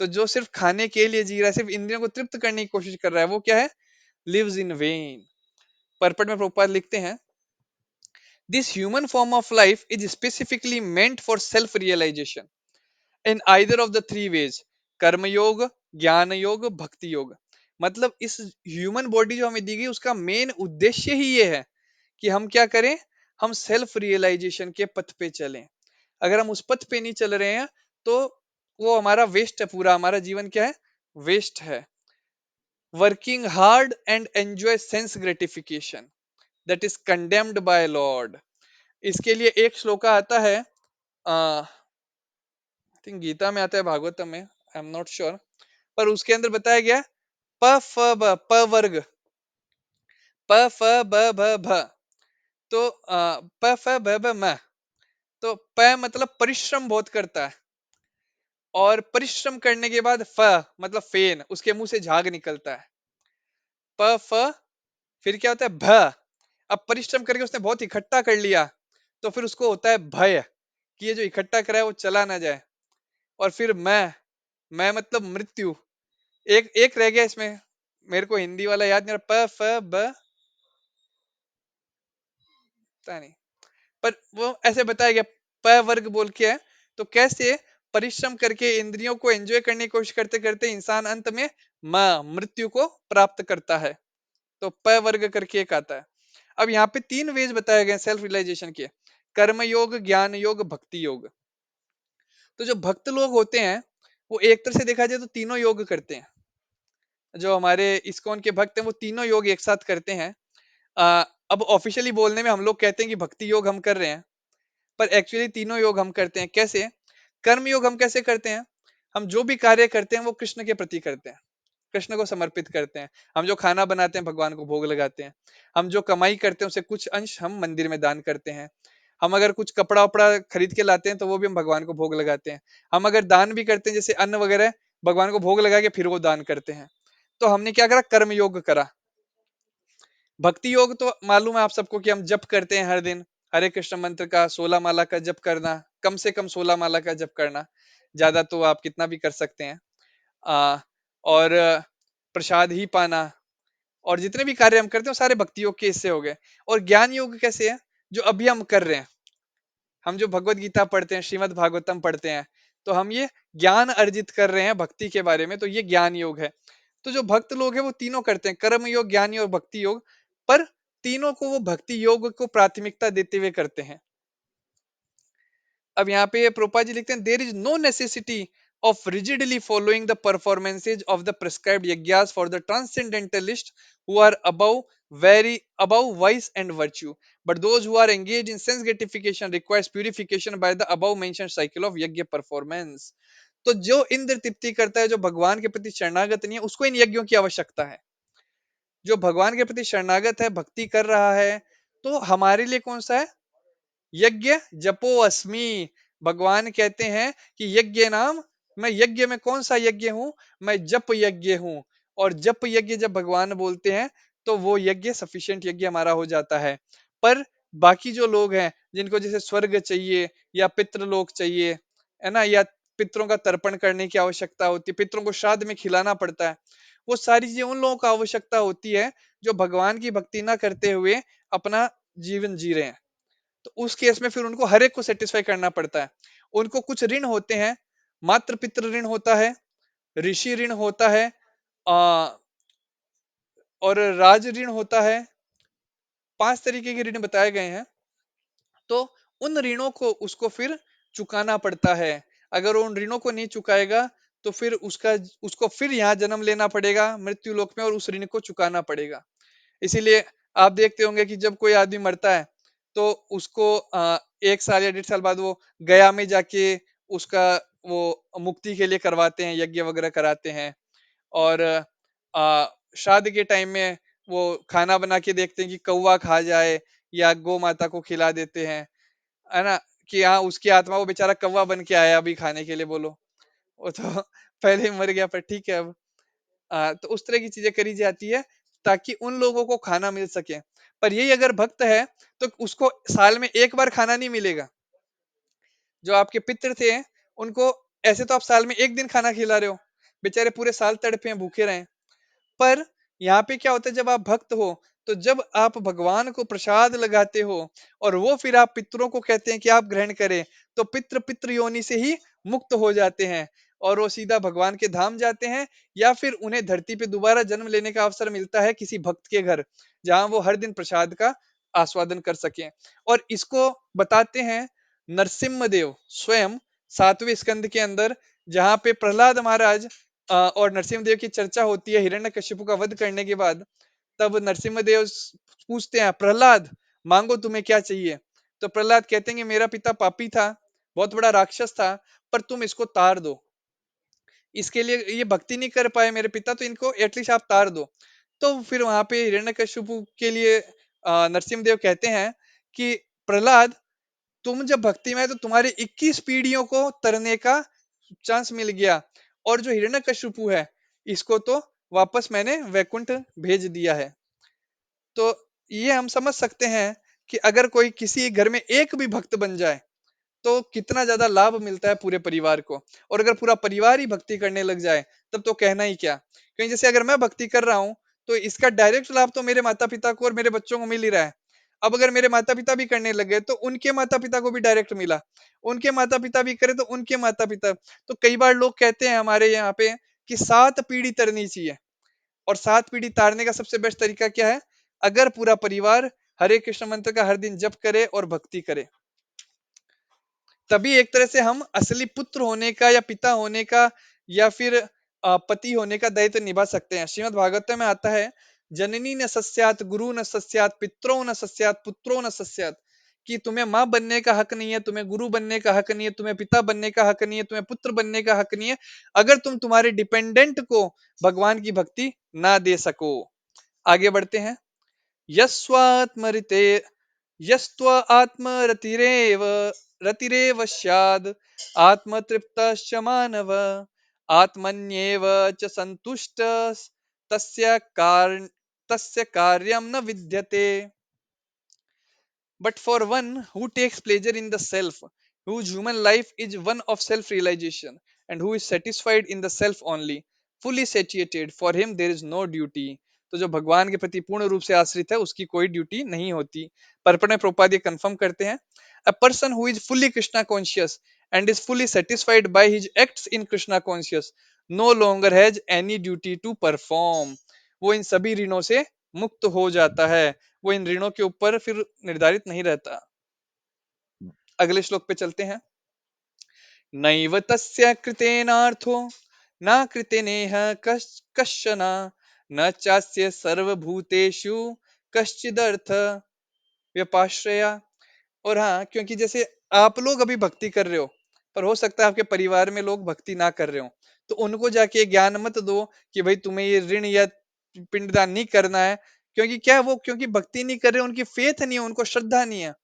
तो जो सिर्फ खाने के लिए जी रहा है, सिर्फ इंद्रियों को तृप्त करने की कोशिश कर रहा है, वो क्या है? Lives in when. परपट में प्रभुपाद लिखते हैं, this human form of life is specifically meant for self realization in either of the three ways, कर्म योग, ज्ञान योग, भक्ति योग। मतलब इस ह्यूमन बॉडी जो हमें दी गई उसका मेन उद्देश्य ही ये है कि हम क्या करें, हम सेल्फ रियलाइजेशन के पथ पे चलें। अगर हम उस पथ पे नहीं चल रहे हैं तो वो हमारा वेस्ट है, पूरा हमारा जीवन क्या है? वेस्ट है। Working hard and enjoy sense gratification that is condemned by lord. इसके लिए एक श्लोका आता है, आई थिंक गीता में आता है, भागवतम में, आई एम नॉट श्योर, पर उसके अंदर बताया गया प फ ब प वर्ग, प फ ब भ भ। तो प फ ब भ म। तो प मतलब परिश्रम बहुत करता है, और परिश्रम करने के बाद फ मतलब फेन, उसके मुंह से झाग निकलता है। प फ, फिर क्या होता है? भ। अब परिश्रम करके उसने बहुत इकट्ठा कर लिया तो फिर उसको होता है भय कि ये जो इकट्ठा करा है वो चला ना जाए। और फिर मैं मतलब मृत्यु। एक एक रह गया इसमें, मेरे को हिंदी वाला याद नहीं रहा, प फ ब, पता नहीं, पर वो ऐसे बताया गया, प वर्ग बोल के है। तो कैसे परिश्रम करके इंद्रियों को एंजॉय करने की कोशिश करते करते इंसान अंत में मृत्यु को प्राप्त करता है। तो प वर्ग करके एक आता है। अब यहाँ पे तीन वेज बताए गए सेल्फ रियलाइजेशन के, कर्म योग, ज्ञान योग, भक्ति योग। तो जो भक्त लोग होते हैं वो एक तरह से देखा जाए तो तीनों योग करते हैं। जो हमारे इस्कॉन के भक्त हैं वो तीनों योग एक साथ करते हैं। अब ऑफिशियली बोलने में हम लोग कहते हैं कि भक्ति योग हम कर रहे हैं, पर एक्चुअली तीनों योग हम करते हैं। कैसे? कर्म योग हम कैसे करते हैं? हम जो भी कार्य करते हैं वो कृष्ण के प्रति करते हैं, कृष्ण को समर्पित करते हैं। हम जो खाना बनाते हैं भगवान को भोग लगाते हैं। हम जो कमाई करते हैं उससे कुछ अंश हम मंदिर में दान करते हैं। हम अगर कुछ कपड़ा वपड़ा खरीद के लाते हैं तो वो भी हम भगवान को भोग लगाते हैं। हम अगर दान भी करते हैं जैसे अन्न वगैरह, भगवान को भोग लगा के फिर वो दान करते हैं। तो हमने क्या करा? कर्म योग करा। भक्ति योग तो मालूम है आप सबको कि हम जप करते हैं हर दिन, हरे कृष्ण मंत्र का 16 माला का जप करना, कम से कम 16 माला का जप करना, ज्यादा तो आप कितना भी कर सकते हैं। आ, और प्रसाद ही पाना, और जितने भी कार्य हम करते हैं वो सारे भक्ति योग के हिस्से हो गए। और ज्ञान योग कैसे है? जो अभी हम कर रहे हैं, हम जो भगवत गीता पढ़ते हैं, श्रीमद् भागवतम पढ़ते हैं, तो हम ये ज्ञान अर्जित कर रहे हैं भक्ति के बारे में, तो ये ज्ञान योग है। तो जो भक्त लोग हैं वो तीनों करते हैं, कर्म योग, ज्ञान योग, भक्ति योग, पर तीनों को वो भक्ति योग को प्राथमिकता देते हुए करते हैं। अब यहाँ पे प्रोपा जी लिखते हैं, there is no necessity of rigidly following the performances of the prescribed yajnas for the transcendentalist who are above very above vice and virtue. But those who are engaged in sense gratification requires purification by the above mentioned cycle of यज्ञ performance. तो जो इंद्र तृप्ति करता है, जो भगवान के प्रति शरणागत नहीं है, उसको इन यज्ञों की आवश्यकता है। जो भगवान के प्रति शरणागत है, भक्ति कर रहा है, तो हमारे लिए कौन सा है? यज्ञ जपो अस्मि। भगवान कहते हैं कि यज्ञ नाम, मैं यज्ञ में कौन सा यज्ञ हूं? मैं जप यज्ञ हूं। और जप यज्ञ जब भगवान बोलते हैं तो वो यज्ञ सफिशिएंट यज्ञ हमारा हो जाता है। पर बाकी जो लोग हैं, जिनको जैसे स्वर्ग चाहिए या पितृलोक चाहिए, है ना, या पितरों का तर्पण करने की आवश्यकता होती है, पितरों को श्राद्ध में खिलाना पड़ता है, वो सारी चीजें उन लोगों को आवश्यकता होती है जो भगवान की भक्ति ना करते हुए अपना जीवन जी रहे हैं। तो उस केस में फिर उनको हर एक को सेटिस्फाई करना पड़ता है। उनको कुछ ऋण होते हैं, मात्र पितृ ऋण होता है, ऋषि ऋण होता है, आ, और राज ऋण होता है। 5 तरीके के ऋण बताए गए हैं। तो उन ऋणों को उसको फिर चुकाना पड़ता है। अगर वो उन ऋणों को नहीं चुकाएगा तो फिर उसको फिर यहाँ जन्म लेना पड़ेगा मृत्यु लोक में, और उस ऋण को चुकाना पड़ेगा। इसीलिए आप देखते होंगे कि जब कोई आदमी मरता है तो उसको 1 साल या 1.5 साल बाद वो गया में जाके उसका वो मुक्ति के लिए करवाते हैं, यज्ञ वगैरह कराते हैं। और श्राद्ध के टाइम में वो खाना बना के देखते हैं कि कौवा खा जाए, या गौ माता को खिला देते हैं, है ना, कि हाँ उसकी आत्मा, वो बेचारा कौवा बन के आया अभी खाने के लिए, बोलो। वो तो पहले ही मर गया, पर ठीक है अब। तो उस तरह की चीजें करी जाती है ताकि उन लोगों को खाना मिल सके। पर यही अगर भक्त है तो उसको साल में एक बार खाना नहीं मिलेगा। जो आपके पितृ थे, उनको ऐसे तो आप साल में एक दिन खाना खिला रहे हो, बेचारे पूरे साल तड़पे हैं, भूखे रहे। पर यहाँ पे क्या होता है, जब आप भक्त हो, तो जब आप भगवान को प्रसाद लगाते हो और वो फिर आप पितरों को कहते हैं कि आप ग्रहण करें, तो पितृ पितृ योनि से ही मुक्त हो जाते हैं और वो सीधा भगवान के धाम जाते हैं। या फिर उन्हें धरती पे दोबारा जन्म लेने का अवसर मिलता है किसी भक्त के घर, जहां वो हर दिन प्रसाद का आस्वादन कर सकें। और इसको बताते हैं नरसिम्ह देव स्वयं 7वें स्कंद के अंदर, जहां पे प्रहलाद महाराज और नरसिम्हदेव की चर्चा होती है हिरण्यकशिपु का वध करने के बाद। तब नरसिम्हदेव पूछते हैं, प्रहलाद मांगो तुम्हें क्या चाहिए? तो प्रहलाद कहते हैं कि मेरा पिता पापी था, बहुत बड़ा राक्षस था, पर तुम इसको तार दो। इसके लिए ये भक्ति नहीं कर पाए मेरे पिता, तो इनको एटलीस्ट आप तार दो। तो फिर वहां पे हिरण्यकशिपु के लिए नरसिम्हदेव कहते हैं कि प्रहलाद, तुम जब भक्ति में है तो तुम्हारी 21 पीढ़ियों को तरने का चांस मिल गया, और जो हिरण्यकशिपु है, इसको तो वापस मैंने वैकुंठ भेज दिया है। तो ये हम समझ सकते हैं कि अगर कोई किसी घर में एक भी भक्त बन जाए तो कितना ज्यादा लाभ मिलता है पूरे परिवार को। और अगर पूरा परिवार ही भक्ति करने लग जाए तब तो कहना ही क्या। कहीं जैसे अगर मैं भक्ति कर रहा हूँ तो इसका डायरेक्ट लाभ तो मेरे माता पिता को और मेरे बच्चों को मिल ही रहा है। अब अगर मेरे माता पिता भी करने लगे तो उनके माता पिता को भी डायरेक्ट मिला, उनके माता पिता भी करे तो उनके माता पिता। तो कई बार लोग कहते हैं हमारे यहाँ पे कि 7 पीढ़ी तरनी चाहिए। और 7 पीढ़ी तारने का सबसे बेस्ट तरीका क्या है? अगर पूरा परिवार हरे कृष्ण मंत्र का हर दिन जप करे और भक्ति करे, तभी एक तरह से हम असली पुत्र होने का या पिता होने का या फिर पति होने का दायित्व निभा सकते हैं। श्रीमद् भागवत में आता है, जननी न सस्यात गुरु न सस्यात पित्रो न सस्यात पुत्रो न सस्यात, कि तुम्हें माँ बनने का हक नहीं है, तुम्हें गुरु बनने का हक नहीं है, तुम्हें पिता बनने का हक नहीं है, तुम्हें पुत्र बनने का हक नहीं है, अगर तुम तुम्हारे डिपेंडेंट को भगवान की भक्ति ना दे सको। आगे बढ़ते हैं। यस्वात्मरिते यस्त्व आत्मरतिरेव रतिरेव स्याद् आत्मतृप्तश्च मानव आत्मन्येव च सन्तुष्टः तस्य कार्यं न विद्यते। But for one who takes pleasure in the self, whose human life is one of self realization, and who is satisfied in the self only, fully satiated, for him there is no duty. तो जो भगवान के प्रति पूर्ण रूप से आश्रित है उसकी कोई ड्यूटी नहीं होती। परपने प्रोपाद्य कंफर्म करते हैं, a person who is fully Krishna conscious and is fully satisfied by his acts in Krishna conscious no longer has any duty to perform. वो इन सभी ऋणों से मुक्त हो जाता है, वो इन ऋणों के ऊपर फिर निर्धारित नहीं रहता। अगले श्लोक पे चलते हैं। नैव तस्य कृतेनार्थो न कृतेनेह कश्चन न चास्य सर्वभूतेषु कश्चिदर्थ व्यपाश्रया। और हाँ, क्योंकि जैसे आप लोग अभी भक्ति कर रहे हो, पर हो सकता है आपके परिवार में लोग भक्ति ना कर रहे हो, तो उनको जाके ज्ञान मत दो कि भाई तुम्हें ये ऋण या पिंडदान नहीं करना है। क्योंकि क्या है, वो क्योंकि भक्ति नहीं कर रहे, उनकी फेथ नहीं है, उनको श्रद्धा नहीं है।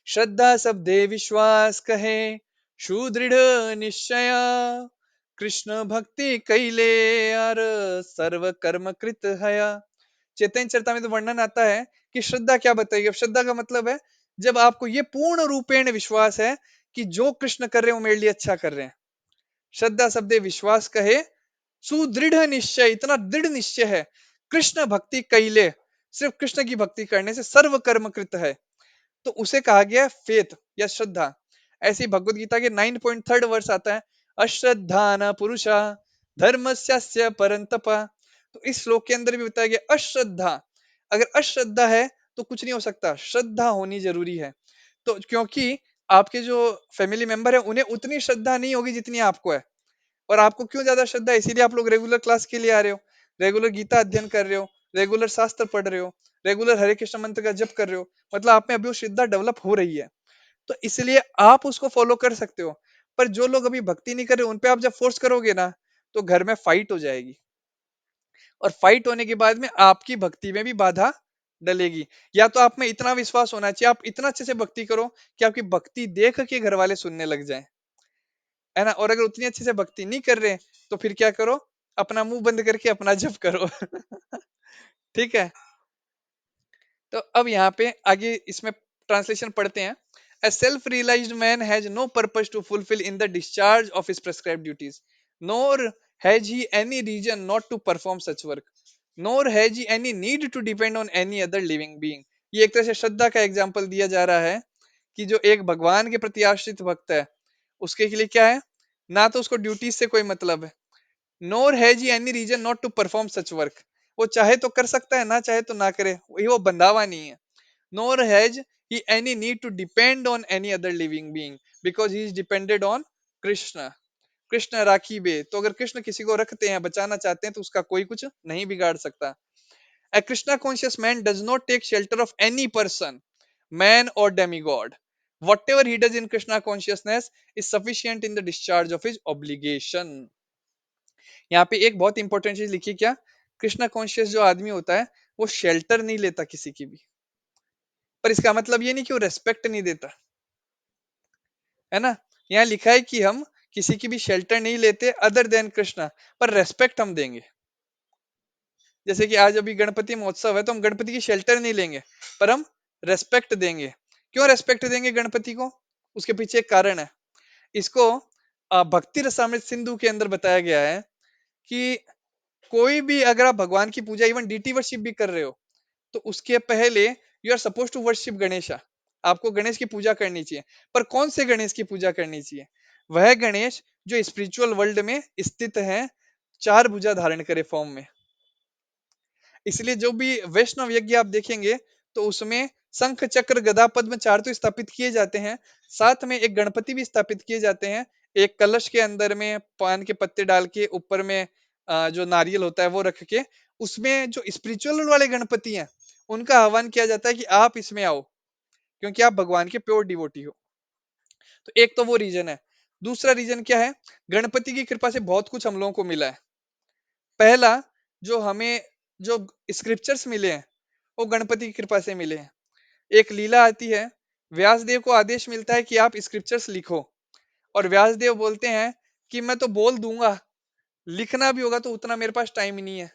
श्रद्धा शब्दे विश्वास कहे, सुदृढ़ निश्चय, कृष्ण भक्ति कैले यार, सर्व कर्म कृत हया। चैतन्य चरिता में तो वर्णन आता है कि श्रद्धा क्या बताइए। अब श्रद्धा का मतलब है जब आपको ये पूर्ण रूपेण विश्वास है कि जो कृष्ण कर रहे हैं वो मेरे लिए अच्छा कर रहे हैं। श्रद्धा शब्दे विश्वास कहे, सुदृढ़ निश्चय, इतना दृढ़ निश्चय है। कृष्ण भक्ति कैले, सिर्फ कृष्ण की भक्ति करने से सर्व कर्म कृत है, तो उसे कहा गया फेथ या श्रद्धा। ऐसी भगवत गीता के 9.3 वर्ष आता है, अश्रद्धा न पुरुषा धर्मस्य परंतपा। तो इस श्लोक के अंदर भी बताया गया अश्रद्धा, अगर अश्रद्धा है तो कुछ नहीं हो सकता, श्रद्धा होनी जरूरी है। तो क्योंकि आपके जो फैमिली मेंबर है उन्हें उतनी श्रद्धा नहीं होगी जितनी आपको है, और आपको क्यों ज्यादा श्रद्धा है, इसीलिए आप लोग रेगुलर क्लास के लिए आ रहे हो, रेगुलर गीता अध्ययन कर रहे हो, रेगुलर शास्त्र पढ़ रहे हो, रेगुलर हरे कृष्ण मंत्र का जप कर रहे हो, मतलब आप में अभी वो श्रद्धा डेवलप हो रही है। तो इसलिए आप उसको फॉलो कर सकते हो। पर जो लोग अभी भक्ति नहीं कर रहे उन पे आप जब फोर्स करोगे ना, तो घर में फाइट हो जाएगी, और फाइट होने के बाद में आपकी भक्ति में भी बाधा डलेगी। या तो आप में इतना विश्वास होना चाहिए, आप इतना अच्छे से भक्ति करो कि आपकी भक्ति देख के घर वाले सुनने लग जाएं, है ना। और अगर उतनी अच्छे से भक्ति नहीं कर रहे तो फिर क्या करो, अपना मुंह बंद करके अपना जप करो। ठीक है। तो अब यहाँ पे आगे इसमें ट्रांसलेशन पढ़ते हैं। A self-realized man has no purpose to fulfill in the discharge of his prescribed duties, nor has he any reason not to perform such work, nor has he any need to depend on any other living being। ये एक तरह से श्रद्धा का example दिया जा रहा है कि जो एक भगवान के प्रति आश्रित भक्त है, उसके लिए क्या है, ना तो उसको ड्यूटीज से कोई मतलब है, nor has he any reason not to perform such work, वो चाहे तो कर सकता है, ना चाहे तो ना करे, वही वो बंधावा नहीं है। Nor has he any need to depend on any other living being, because he is depended on Krishna. Krishna राखी बे, तो अगर कृष्ण किसी को रखते हैं, बचाना चाहते हैं, तो उसका कोई कुछ नहीं बिगाड़ सकता। A Krishna conscious man does not take shelter of any person, man or demigod. Whatever he does in Krishna consciousness is sufficient in the discharge of his obligation। यहाँ पे एक बहुत इंपॉर्टेंट चीज लिखी क्या, कृष्णा कॉन्शियस जो आदमी होता है वो शेल्टर नहीं लेता किसी की भी, पर इसका मतलब ये नहीं कि वो रेस्पेक्ट नहीं देता, है ना। यहाँ लिखा है कि हम किसी की भी शेल्टर नहीं लेते अदर देन कृष्णा, पर रेस्पेक्ट हम देंगे। जैसे कि आज अभी गणपति महोत्सव है, तो हम गणपति की शेल्टर नहीं लेंगे, पर हम रेस्पेक्ट देंगे। क्यों रेस्पेक्ट देंगे गणपति को, उसके पीछे एक कारण है। इसको भक्ति रसामृत सिंधु के अंदर बताया गया है कि कोई भी अगर आप भगवान की पूजा इवन डीटी वर्शिप भी कर रहे हो, तो उसके पहले you are suppose to worship Ganesha, आपको गणेश की पूजा करनी चाहिए। पर कौन से गणेश की पूजा करनी चाहिए, वह गणेश जो स्पिरिचुअल वर्ल्ड में स्थित है, चार भुजा धारण करे फॉर्म में। इसलिए जो भी वैष्णव यज्ञ आप देखेंगे, तो उसमें शंख चक्र गदा पद्म चार तो स्थापित किए जाते हैं, साथ में एक गणपति भी स्थापित किए जाते हैं। एक कलश के अंदर में पान के पत्ते डाल के, ऊपर में जो नारियल होता है वो रख के, उसमें जो स्पिरिचुअल वाले गणपति हैं उनका आह्वान किया जाता है कि आप इसमें आओ, क्योंकि आप भगवान के प्योर डिवोटी हो। तो एक तो वो रीजन है। दूसरा रीजन क्या है, गणपति की कृपा से बहुत कुछ हम लोगों को मिला है। पहला, जो हमें जो स्क्रिप्चर्स मिले हैं वो गणपति की कृपा से मिले हैं। एक लीला आती है, व्यासदेव को आदेश मिलता है कि आप स्क्रिप्चर्स लिखो, और व्यासदेव बोलते हैं कि मैं तो बोल दूंगा, लिखना भी होगा तो उतना मेरे पास टाइम ही नहीं है।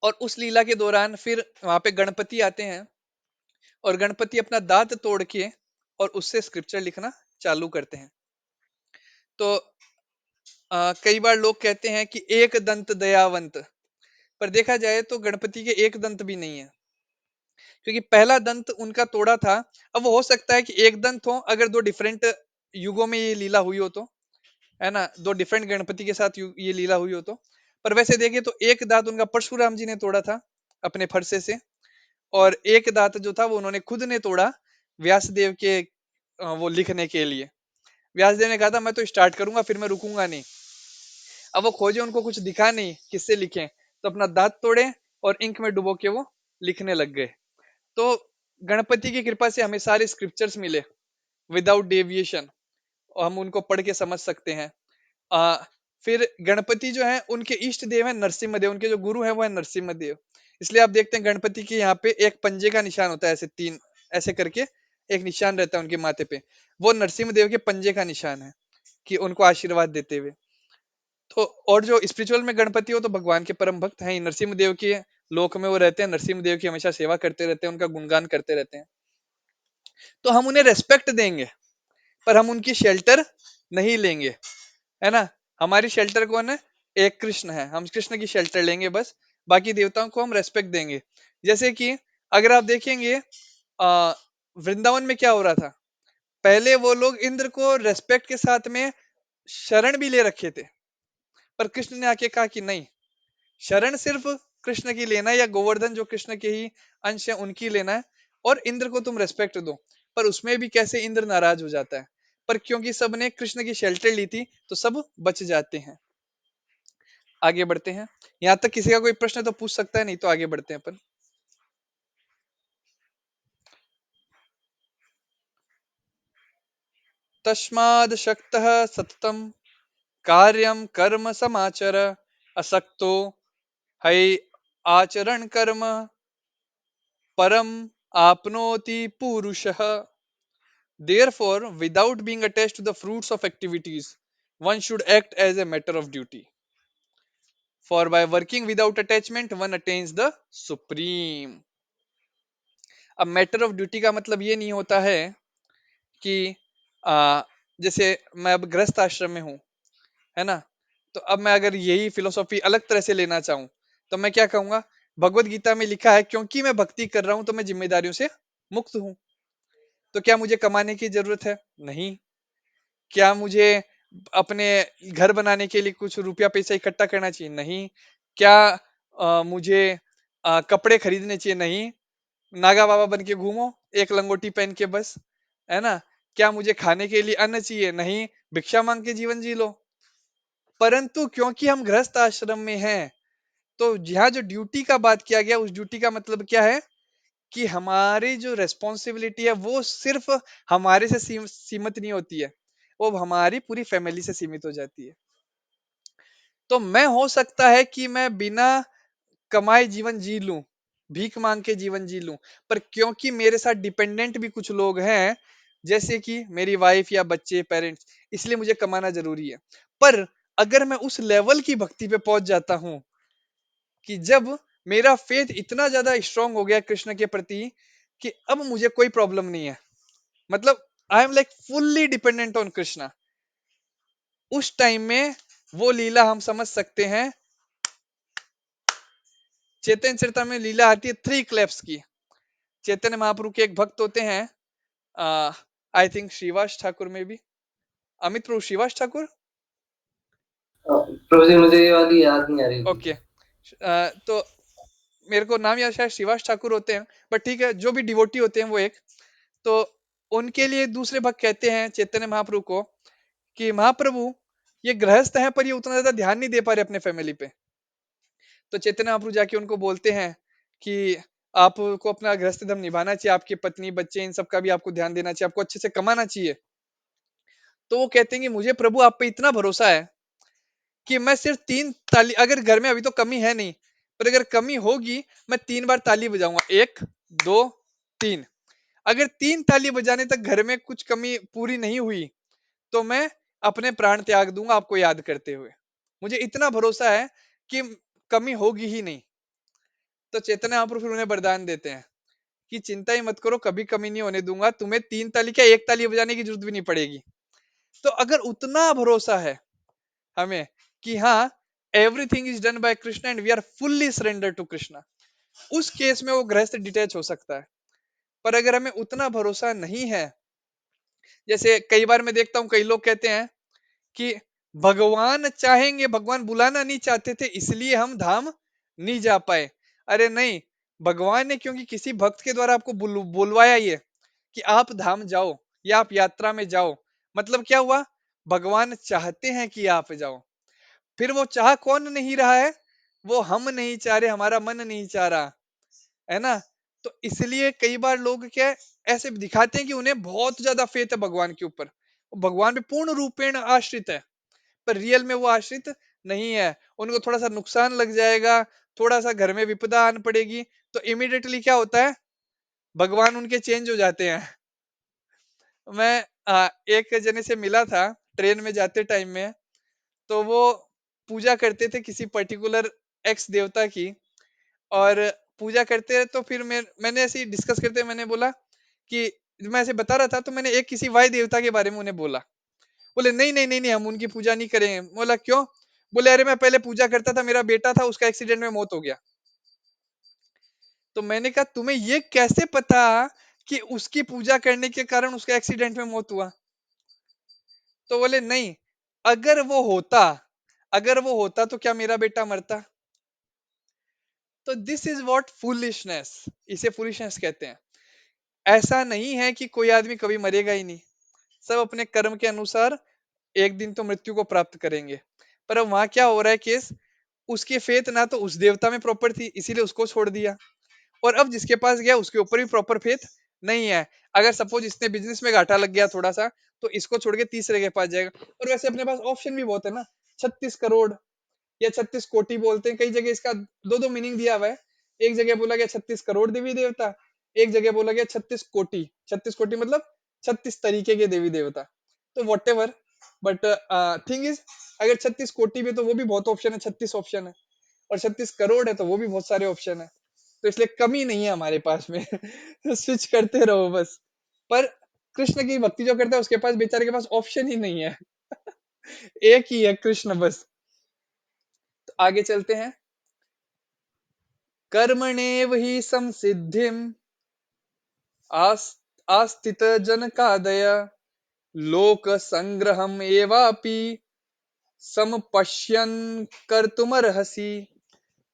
और उस लीला के दौरान फिर वहां पे गणपति आते हैं, और गणपति अपना दांत तोड़ के और उससे स्क्रिप्चर लिखना चालू करते हैं। तो कई बार लोग कहते हैं कि एक दंत दयावंत, पर देखा जाए तो गणपति के एक दंत भी नहीं है, क्योंकि पहला दंत उनका तोड़ा था। अब वो हो सकता है कि एक दंत हो अगर दो डिफरेंट युगों में ये लीला हुई हो तो, है ना, दो डिफरेंट गणपति के साथ ये लीला हुई हो तो। पर वैसे देखे तो एक दांत उनका परशुराम जी ने तोड़ा था अपने फरसे से, और एक दांत जो था वो उन्होंने खुद ने तोड़ा व्यासदेव के वो लिखने के लिए। व्यासदेव ने कहा था मैं तो स्टार्ट करूंगा फिर मैं रुकूंगा नहीं। अब वो खोजे, उनको कुछ दिखा नहीं, किससे लिखें, तो अपना दांत तोड़े और इंक में डुबो के वो लिखने लग गए। तो गणपति की कृपा से हमें सारे स्क्रिप्चर्स मिले विदाउट डेविएशन, और हम उनको पढ़ के समझ सकते हैं। आ, फिर गणपति जो है उनके इष्ट देव है नरसिम्हा देव, उनके जो गुरु है वो है नरसिम्हा देव। इसलिए आप देखते हैं गणपति के यहाँ पे एक पंजे का निशान होता है, ऐसे तीन ऐसे करके एक निशान रहता है उनके माथे पे, वो नरसिम्हा देव के पंजे का निशान है, कि उनको आशीर्वाद देते हुए। तो और जो स्पिरिचुअल में गणपति हो तो भगवान के परम भक्त हैं, नरसिम्हा देव के लोक में वो रहते हैं, नरसिम्हा देव की हमेशा सेवा करते रहते हैं, उनका गुणगान करते रहते हैं। तो हम उन्हें रेस्पेक्ट देंगे, पर हम उनकी शेल्टर नहीं लेंगे, है ना। हमारी शेल्टर कौन है? एक कृष्ण है, हम कृष्ण की शेल्टर लेंगे बस। बाकी देवताओं को हम रेस्पेक्ट देंगे। जैसे कि अगर आप देखेंगे आ, वृंदावन में क्या हो रहा था, पहले वो लोग इंद्र को रेस्पेक्ट के साथ में शरण भी ले रखे थे, पर कृष्ण ने आके कहा कि नहीं, शरण सिर्फ कृष्ण की लेना है, या गोवर्धन जो कृष्ण के ही अंश है उनकी लेना है, और इंद्र को तुम रेस्पेक्ट दो। पर उसमें भी कैसे इंद्र नाराज हो जाता है, पर क्योंकि सबने कृष्ण की शेल्टर ली थी तो सब बच जाते हैं। आगे बढ़ते हैं, यहाँ तक किसी का कोई प्रश्न तो पूछ सकता है, नहीं तो आगे बढ़ते हैं अपन। तस्माद शक्तः सततम कार्यम कर्म समाचर, असक्तो है आचरण कर्म परम आपनोति पुरुषः। Therefore, without being attached to the fruits of activities, one should act as a matter of duty. For by working without attachment, one attains the supreme. अब मैटर ऑफ ड्यूटी का मतलब ये नहीं होता है कि आ, जैसे मैं अब गृहस्थ आश्रम में हूँ, है ना, तो अब मैं अगर यही फिलोसॉफी अलग तरह से लेना चाहूँ तो मैं क्या कहूंगा, भगवत गीता में लिखा है क्योंकि मैं भक्ति कर रहा हूं तो मैं जिम्मेदारियों से मुक्त हूं। तो क्या मुझे कमाने की जरूरत है? नहीं। क्या मुझे अपने घर बनाने के लिए कुछ रुपया पैसा इकट्ठा करना चाहिए? नहीं। क्या मुझे कपड़े खरीदने चाहिए? नहीं। नागा बाबा बन के घूमो एक लंगोटी पहन के बस, है ना। क्या मुझे खाने के लिए अन्न चाहिए? नहीं। भिक्षा मांग के जीवन जी लो। परंतु क्योंकि हम गृहस्थ आश्रम में हैं, तो यहाँ जो ड्यूटी का बात किया गया, उस ड्यूटी का मतलब क्या है कि हमारी जो रेस्पॉन्सिबिलिटी है वो सिर्फ हमारे से सीमित नहीं होती है, वो हमारी पूरी फैमिली से सीमित हो जाती है। तो मैं हो सकता है कि मैं बिना कमाए जीवन जी लूं, भीख मांग के जीवन जी लूं, पर क्योंकि मेरे साथ डिपेंडेंट भी कुछ लोग हैं, जैसे कि मेरी वाइफ या बच्चे, पेरेंट्स, इसलिए मुझे कमाना जरूरी है। पर अगर मैं उस लेवल की भक्ति पे पहुंच जाता हूं कि जब मेरा फेथ इतना ज्यादा स्ट्रांग हो गया कृष्ण के प्रति कि अब मुझे कोई प्रॉब्लम नहीं है, मतलब I am like fully dependent on Krishna, उस टाइम में वो लीला हम समझ सकते हैं। चैतन्य चरित्र में लीला आती है थ्री क्लैप्स की। चैतन्य महाप्रभु के एक भक्त होते हैं, आई थिंक श्रीवास ठाकुर में भी, अमित प्रभु श्रीवास ठाकुर। प्रभु जी मुझे ये वाली याद नहीं आ रही थी। ओके, तो मेरे को नाम याद शायद श्रीवास ठाकुर होते हैं, बट ठीक है, जो भी डिवोटी होते हैं वो एक, तो उनके लिए दूसरे भक्त कहते हैं चैतन्य महाप्रभु को कि महाप्रभु ये गृहस्थ हैं पर ये उतना ज्यादा ध्यान नहीं दे पा रहे अपने फैमिली पे। तो चैतन्य महाप्रभु जाके उनको बोलते हैं कि आपको अपना गृहस्थ धर्म निभाना चाहिए, आपकी पत्नी बच्चे इन सब का भी आपको ध्यान देना चाहिए, आपको अच्छे से कमाना चाहिए। तो वो कहते हैं कि मुझे प्रभु आप पे इतना भरोसा है कि मैं सिर्फ तीन ताली, अगर घर में अभी तो कमी है नहीं, पर अगर कमी होगी मैं तीन बार ताली बजाऊंगा, एक, दो, तीन। अगर तीन ताली बजाने तक घर में कुछ कमी पूरी नहीं हुई तो मैं अपने प्राण त्याग दूंगा आपको याद करते हुए, मुझे इतना भरोसा है कि कमी होगी ही नहीं। तो चैतन्य महाप्रभु फिर उन्हें वरदान देते हैं कि चिंता ही मत करो, कभी कमी नहीं होने दूंगा, तुम्हें तीन ताली क्या एक ताली बजाने की जरूरत भी नहीं पड़ेगी। तो अगर उतना भरोसा है हमें कि हाँ, everything is done by Krishna and we are fully surrender to Krishna, उस केस में वो गृहस्थ डिटैच हो सकता है। पर अगर हमें उतना भरोसा नहीं है, जैसे कई बार मैं देखता हूँ कई लोग कहते हैं कि भगवान चाहेंगे, भगवान बुलाना नहीं चाहते थे इसलिए हम धाम नहीं जा पाए। अरे नहीं, भगवान ने क्योंकि किसी भक्त के द्वारा आपको बुलवाया ये कि आप धाम जाओ या आप यात्रा में जाओ, मतलब क्या हुआ, भगवान चाहते हैं कि आप जाओ। फिर वो चाह कौन नहीं रहा है? वो हम नहीं चाह रहे, हमारा मन नहीं चाह रहा है ना। तो इसलिए कई बार लोग क्या है, ऐसे दिखाते हैं कि उन्हें बहुत ज्यादा फेथ है भगवान के ऊपर, वो भगवान पे पूर्ण रूपेण आश्रित है, पर रियल में वो आश्रित नहीं है। उनको थोड़ा सा नुकसान लग जाएगा, थोड़ा सा घर में विपदा आन पड़ेगी, तो इमीडिएटली क्या होता है, भगवान उनके चेंज हो जाते हैं। मैं एक जने से मिला था ट्रेन में जाते टाइम में, तो वो पूजा करते थे किसी पर्टिकुलर एक्स देवता की, और पूजा करते हैं, तो फिर मैंने ऐसे ही डिस्कस करते, मैंने बोला कि मैं ऐसे बता रहा था, तो मैंने एक किसी वाई देवता के बारे में उन्हें बोला। बोले नहीं नहीं नहीं नहीं, हम उनकी पूजा नहीं करेंगे। बोला क्यों? बोले अरे मैं पहले पूजा करता था, मेरा बेटा था, उसका एक्सीडेंट में मौत हो गया। तो मैंने कहा तुम्हें ये कैसे पता कि उसकी पूजा करने के कारण उसका एक्सीडेंट में मौत हुआ? तो बोले नहीं, अगर वो होता अगर वो होता तो क्या मेरा बेटा मरता? तो दिस इज व्हाट फूलिशनेस, इसे फूलिशनेस कहते हैं। ऐसा नहीं है कि कोई आदमी कभी मरेगा ही नहीं, सब अपने कर्म के अनुसार एक दिन तो मृत्यु को प्राप्त करेंगे। पर अब वहां क्या हो रहा है केस, उसकी फेथ ना तो उस देवता में प्रॉपर थी, इसीलिए उसको छोड़ दिया, और अब जिसके पास गया उसके ऊपर भी प्रॉपर फेथ नहीं है। अगर सपोज इसने बिजनेस में घाटा लग गया थोड़ा सा, तो इसको छोड़ के तीसरे के पास जाएगा। और वैसे अपने पास ऑप्शन भी बहुत है ना, 36 करोड़ या 36 कोटि बोलते हैं, कई जगह इसका दो दो मीनिंग दिया हुआ है। एक जगह बोला गया 36 करोड़ देवी देवता, एक जगह बोला गया 36 कोटि। 36 कोटि मतलब 36 तरीके के देवी देवता। तो what ever, but thing is, अगर 36 कोटि में तो वो भी बहुत ऑप्शन है, 36 ऑप्शन है, और 36 करोड़ है तो वो भी बहुत सारे ऑप्शन है। तो इसलिए कमी नहीं है हमारे पास में। स्विच करते रहो बस। पर कृष्ण की भक्ति जो करता है उसके पास, बेचारे के पास ऑप्शन ही नहीं है। एक ही है कृष्ण बस। तो आगे चलते हैं। कर्मणेव हि संसिद्धिम आस्तित जनकादय लोक संग्रहम एवापि समपश्यन् कर्तुमर्हसि।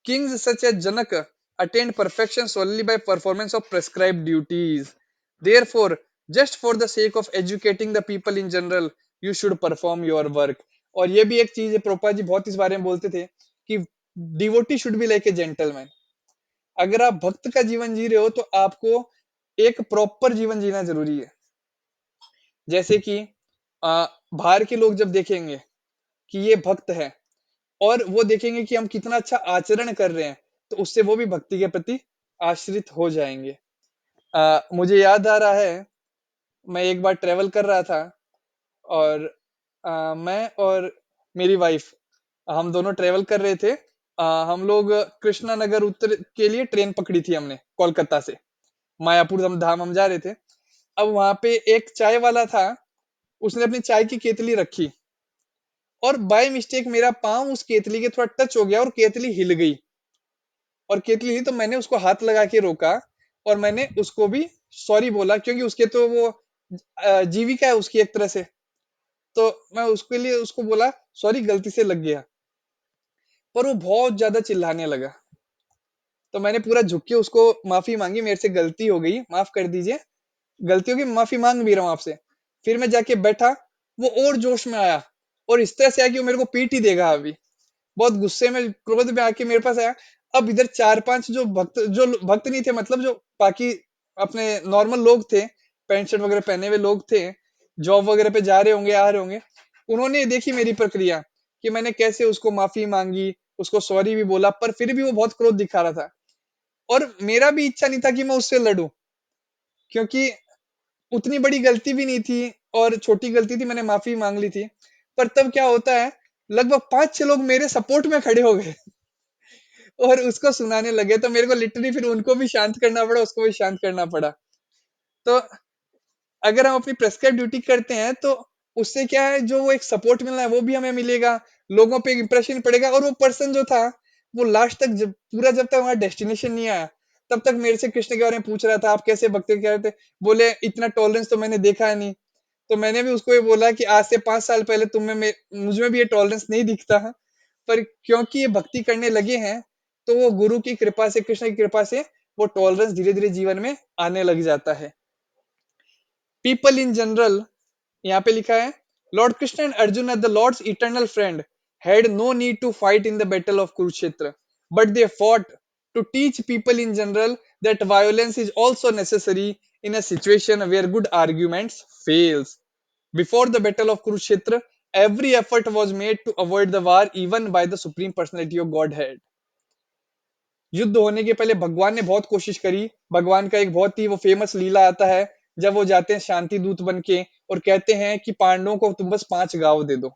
Kings such as Janaka attained perfection solely by performance of prescribed duties. Therefore, just for the sake of educating the people in general, you should perform your work. और ये भी एक चीज है, प्रोपा जी बहुत इस बारे में बोलते थे कि devotee should be like a gentleman. अगर आप भक्त का जीवन जी रहे हो तो आपको एक प्रॉपर जीवन जीना जरूरी है। जैसे कि बाहर के लोग जब देखेंगे कि ये भक्त है, और वो देखेंगे कि हम कितना अच्छा आचरण कर रहे हैं, तो उससे वो भी भक्ति के प्रति आश्रित हो जाएंगे। मुझे याद आ रहा है, मैं एक बार ट्रेवल कर रहा था, और मैं और मेरी वाइफ, हम दोनों ट्रेवल कर रहे थे। हम लोग कृष्णा नगर उत्तर के लिए ट्रेन पकड़ी थी हमने, कोलकाता से मायापुर धाम हम जा रहे थे। अब वहां पे एक चाय वाला था, उसने अपनी चाय की केतली रखी, और बाय मिस्टेक मेरा पाँव उस केतली के थोड़ा टच हो गया और केतली हिल गई। और केतली हिली तो मैंने उसको हाथ लगा के रोका, और मैंने उसको भी सॉरी बोला, क्योंकि उसके तो वो जीविका है उसकी एक तरह से। तो मैं उसके लिए उसको बोला सॉरी, गलती से लग गया। पर वो बहुत ज्यादा चिल्लाने लगा, तो मैंने पूरा झुक के उसको माफी मांगी, मेरे से गलती हो गई, माफ कर दीजिए, गलतियों की माफी मांग भी रहा हूँ आपसे। फिर मैं जाके बैठा, वो और जोश में आया, और इस तरह से आया कि वो मेरे को पीट ही देगा अभी। बहुत गुस्से में क्रोध में आके मेरे पास आया। अब इधर चार पांच जो भक्त नहीं थे, मतलब जो बाकी अपने नॉर्मल लोग थे, पैंट शर्ट वगैरह पहने हुए लोग थे, जॉब वगैरह पे जा रहे होंगे, आ रहे होंगे, उन्होंने देखी मेरी प्रक्रिया कि मैंने कैसे उसको माफी मांगी, उसको सॉरी भी बोला, पर फिर भी वो बहुत क्रोध दिखा रहा था। और मेरा भी इच्छा नहीं था कि मैं उससे लड़ूं, क्योंकि उतनी बड़ी गलती भी नहीं थी, और छोटी गलती थी, मैंने माफी मांग ली थी। पर तब क्या होता है, लगभग 5-6 लोग मेरे सपोर्ट में खड़े हो गए और उसको सुनाने लगे, तो मेरे को लिटरली फिर उनको भी शांत करना पड़ा, उसको भी शांत करना पड़ा। तो अगर हम अपनी प्रेस्क्राइब ड्यूटी करते हैं, तो उससे क्या है, जो वो एक सपोर्ट मिलना है वो भी हमें मिलेगा, लोगों पे एक इंप्रेशन पड़ेगा। और वो पर्सन जो था, वो लास्ट तक जब तक हमारा डेस्टिनेशन नहीं आया, तब तक मेरे से कृष्ण के बारे में पूछ रहा था, आप कैसे भक्ति कह रहे थे। बोले इतना टॉलरेंस तो मैंने देखा नहीं। तो मैंने भी उसको ये बोला कि आज से 5 साल पहले मुझ में भी ये टॉलरेंस नहीं दिखता है, पर क्योंकि ये भक्ति करने लगे हैं, तो वो गुरु की कृपा से, कृष्ण की कृपा से, वो टॉलरेंस धीरे धीरे जीवन में आने लग जाता है। पीपल इन जनरल, यहाँ पे लिखा है, lord Krishna and Arjun are the lord's eternal friend, had no need to fight in the battle of Kurukshetra, but they fought to teach people in general that violence is also necessary in a situation where good arguments fails. Before the battle of Kurukshetra, every effort was made to avoid the war even by the supreme personality of Godhead. युद्ध होने के पहले भगवान ने बहुत कोशिश करी। भगवान का एक बहुत ही वो फेमस लीला आता है जब वो जाते हैं शांति दूत बन के और कहते हैं कि पांडवों को तुम बस 5 गांव दे दो।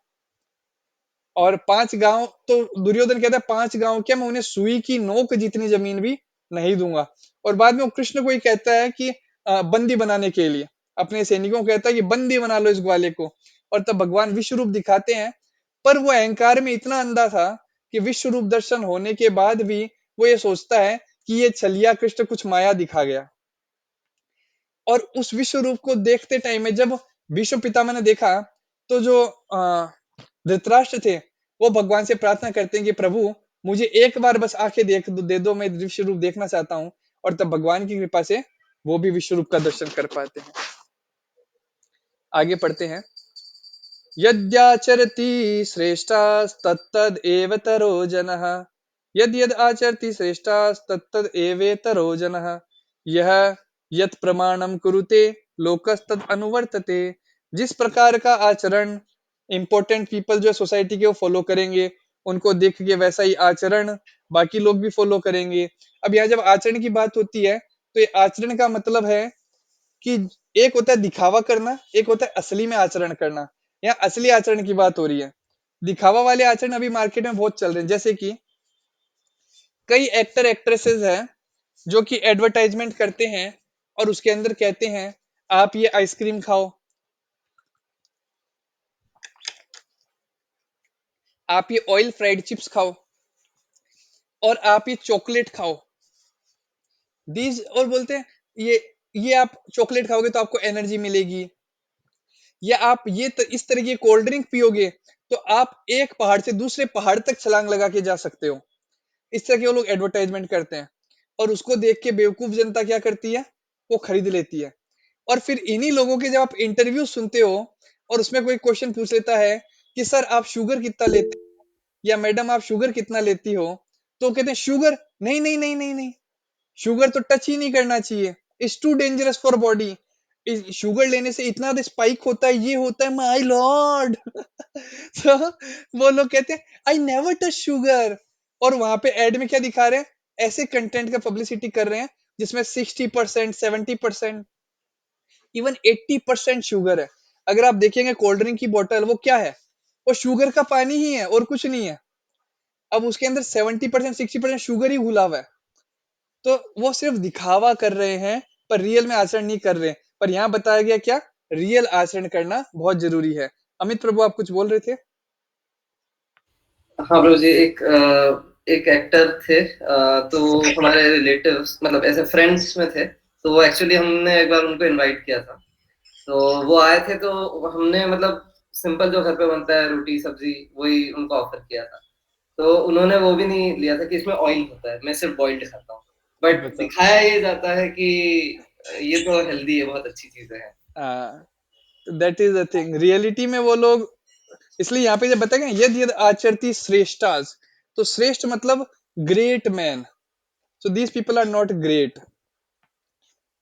और 5 गांव तो दुर्योधन कहता है 5 गांव क्या, मैं उन्हें सुई की नोक जितनी जमीन भी नहीं दूंगा। और बाद में वो कृष्ण को ही कहता है कि बंदी बनाने के लिए अपने सैनिकों को कहता है कि बंदी बना लो इस ग्वाले को। और तब भगवान विश्व रूप दिखाते हैं, पर वो अहंकार में इतना अंधा था कि विश्व रूप दर्शन होने के बाद भी वो ये सोचता है कि ये छलिया कृष्ण कुछ माया दिखा गया। और उस विश्व रूप को देखते टाइम में जब भीष्म पितामह ने देखा तो जो धृतराष्ट्र थे वो भगवान से प्रार्थना करते हैं कि प्रभु मुझे एक बार बस आंखें दे दो, मैं विश्व रूप देखना चाहता हूँ। और तब भगवान की कृपा से वो भी विश्व रूप का दर्शन कर पाते हैं। आगे पढ़ते हैं। यद्याचरति श्रेष्ठास्तत्तद् एवतरो जनः, यद यद आचरति श्रेष्ठास्तत्तद् एवेतरो जनः, यह यत् प्रमाणम कुरुते लोकस्तद् अनुवर्तते। जिस प्रकार का आचरण इंपॉर्टेंट पीपल जो सोसाइटी के वो फॉलो करेंगे, उनको देख के वैसा ही आचरण बाकी लोग भी फॉलो करेंगे। अब यहाँ जब आचरण की बात होती है तो ये आचरण का मतलब है कि एक होता है दिखावा करना, एक होता है असली में आचरण करना। यहाँ असली आचरण की बात हो रही है। दिखावा वाले आचरण अभी मार्केट में बहुत चल रहे हैं, जैसे कि कई एक्टर एक्ट्रेसेस हैं जो कि एडवर्टाइजमेंट करते हैं और उसके अंदर कहते हैं आप ये आइसक्रीम खाओ, आप ये ऑयल फ्राइड चिप्स खाओ और आप ये चॉकलेट खाओ। दीज और बोलते हैं ये आप चॉकलेट खाओगे तो आपको एनर्जी मिलेगी, या आप इस तरह की कोल्ड ड्रिंक पियोगे तो आप एक पहाड़ से दूसरे पहाड़ तक छलांग लगा के जा सकते हो। इस तरह के वो लोग एडवर्टाइजमेंट करते हैं और उसको देख के बेवकूफ जनता क्या करती है, वो खरीद लेती है। और फिर इन्हीं लोगों के जब आप इंटरव्यू सुनते हो और उसमें कोई क्वेश्चन पूछ लेता है कि सर आप शुगर कितना लेते हो या मैडम आप शुगर कितना लेती हो, तो कहते हैं शुगर नहीं नहीं नहीं नहीं नहीं, शुगर तो टच ही नहीं करना चाहिए, it's too dangerous for body. Sugar लेने से इतना स्पाइक होता है, ये होता है, माय लॉर्ड। तो वो लोग कहते हैं आई नेवर टच शुगर। और वहां पे एड में क्या दिखा रहे हैं, ऐसे कंटेंट का पब्लिसिटी कर रहे हैं जिसमें 60%, 70%, इवन 80% शुगर है। अगर आप देखेंगे कोल्ड ड्रिंक की बोतल वो क्या है, वो शुगर का पानी ही है और कुछ नहीं है। अब उसके अंदर 70%, 60% शुगर ही घुला हुआ है। तो वो सिर्फ दिखावा कर रहे हैं पर रियल में आचरण नहीं कर रहे। पर यहाँ बताया गया क्या, रियल आचरण करना बहुत जरूरी है। अमित प्रभु आप कुछ बोल रहे थे। हाँ ब्रो जी, एक एक्टर थे, तो हमारे रिलेटिव्स मतलब ऐसे फ्रेंड्स में थे। तो वो एक्चुअली हमने एक बार उनको इनवाइट किया था, तो वो आए थे। तो हमने मतलब सिंपल जो घर पे बनता है रोटी सब्जी वही उनको ऑफर किया था। तो उन्होंने वो भी नहीं लिया था कि इसमें ऑयल होता है, मैं सिर्फ बॉइल्ड खाता हूँ। बट बताओ। दिखाया ये जाता है कि ये तो हेल्दी है, बहुत अच्छी चीजें हैं। That is the thing, reality में वो लोग इसलिए यहाँ पे जब बताया गया यद यद आचरती श्रेष्ठास, तो श्रेष्ठ मतलब great man. So these people are not great,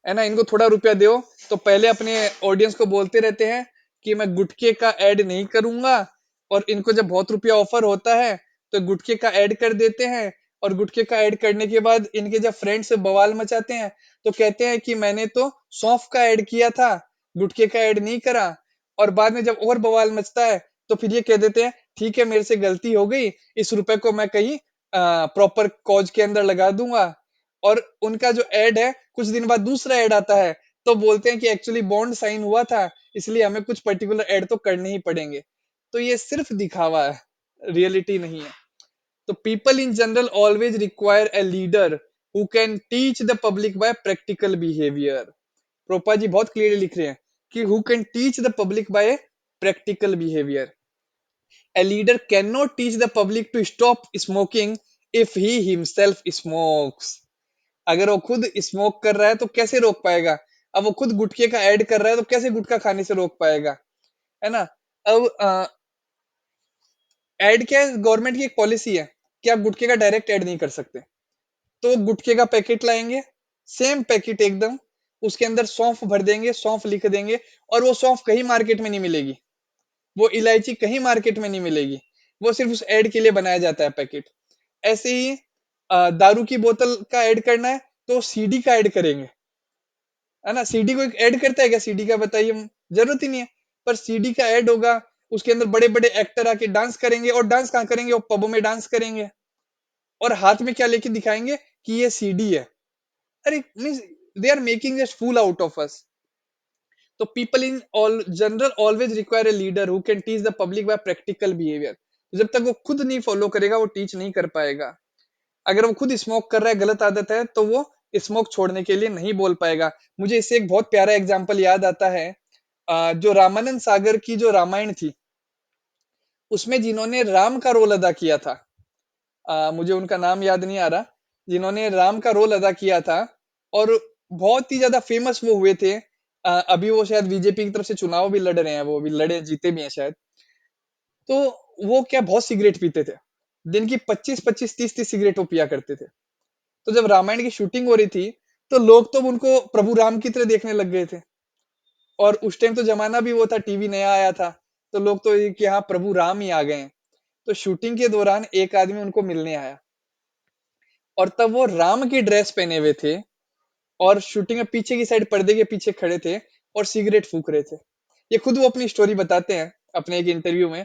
है ना। इनको थोड़ा रुपया दो तो पहले अपने ऑडियंस को बोलते रहते हैं कि मैं गुटखे का ऐड नहीं करूंगा, और इनको जब बहुत रुपया ऑफर होता है तो गुटखे का ऐड कर देते हैं। और गुटखे का ऐड करने के बाद इनके जब फ्रेंड्स बवाल मचाते हैं तो कहते हैं कि मैंने तो सौंफ का ऐड किया था, गुटखे का ऐड नहीं करा। और बाद में जब और बवाल मचता है तो फिर ये कह देते हैं ठीक है मेरे से गलती हो गई, इस रुपए को मैं कहीं प्रॉपर कॉज के अंदर लगा दूंगा। और उनका जो ऐड है कुछ दिन बाद दूसरा ऐड आता है तो बोलते हैं कि एक्चुअली बॉन्ड साइन हुआ था इसलिए हमें कुछ पर्टिकुलर ऐड तो करने ही पड़ेंगे। तो ये सिर्फ दिखावा है, रियलिटी नहीं है। तो people in general always require a leader who can teach the public by practical behaviour. Prabhupada ji बहुत क्लियरली लिख रहे हैं कि who can teach the public by practical behaviour. A leader cannot teach the public to stop smoking if he himself smokes। अगर वो खुद smoke कर रहा है तो कैसे रोक पाएगा। अब वो खुद गुटखे का ऐड कर रहा है तो कैसे गुटखा खाने से रोक पाएगा, है ना। अब एड क्या है, गवर्नमेंट की एक पॉलिसी है कि आप गुटखे का डायरेक्ट ऐड नहीं कर सकते। तो गुटखे का पैकेट लाएंगे, सेम पैकेट एकदम, उसके अंदर सौंफ भर देंगे, सौंफ लिख देंगे, और वो सौंफ कहीं मार्केट में नहीं मिलेगी, वो इलायची कहीं मार्केट में नहीं मिलेगी, वो सिर्फ उस ऐड के लिए बनाया जाता है पैकेट। ऐसे ही दारू की बोतल का ऐड करना है तो सीडी का ऐड करेंगे, है ना। सीडी को ऐड करता है क्या सीडी का, बताइए, जरूरत ही नहीं है। पर सीडी का ऐड होगा, उसके अंदर बड़े बड़े एक्टर आके डांस करेंगे, और डांस कहाँ करेंगे, वो पबों में डांस करेंगे, और हाथ में क्या लेके दिखाएंगे कि ये सीडी है। अरे means they are making just fool out of us. तो people in all general always require a leader who can teach the public by practical behaviour. जब तक वो खुद नहीं फॉलो करेगा वो टीच नहीं कर पाएगा। अगर वो खुद स्मोक कर रहा है, गलत आदत है, तो वो स्मोक छोड़ने के लिए नहीं बोल पाएगा। मुझे इससे एक बहुत प्यारा एग्जाम्पल याद आता है, जो रामानंद सागर की जो रामायण थी, उसमें जिन्होंने राम का रोल अदा किया था, मुझे उनका नाम याद नहीं आ रहा, जिन्होंने राम का रोल अदा किया था, और बहुत ही ज्यादा फेमस वो हुए थे। अभी वो शायद बीजेपी की तरफ से चुनाव भी लड़ रहे हैं, वो भी लड़े जीते भी हैं शायद। तो वो क्या बहुत सिगरेट पीते थे, दिन की 25-25 30-30 सिगरेट वो पिया करते थे। तो जब रामायण की शूटिंग हो रही थी, तो लोग तो उनको प्रभु राम की तरह देखने लग गए थे। और उस टाइम तो जमाना भी वो था, टीवी नया आया था, तो लोग तो ये कि हाँ प्रभु राम ही आ गए हैं। तो शूटिंग के दौरान एक आदमी उनको मिलने आया, और तब वो राम की ड्रेस पहने हुए थे, और शूटिंग में पीछे की साइड पर्दे के पीछे खड़े थे, और सिगरेट फूक रहे थे। ये खुद वो अपनी स्टोरी बताते हैं अपने एक इंटरव्यू में।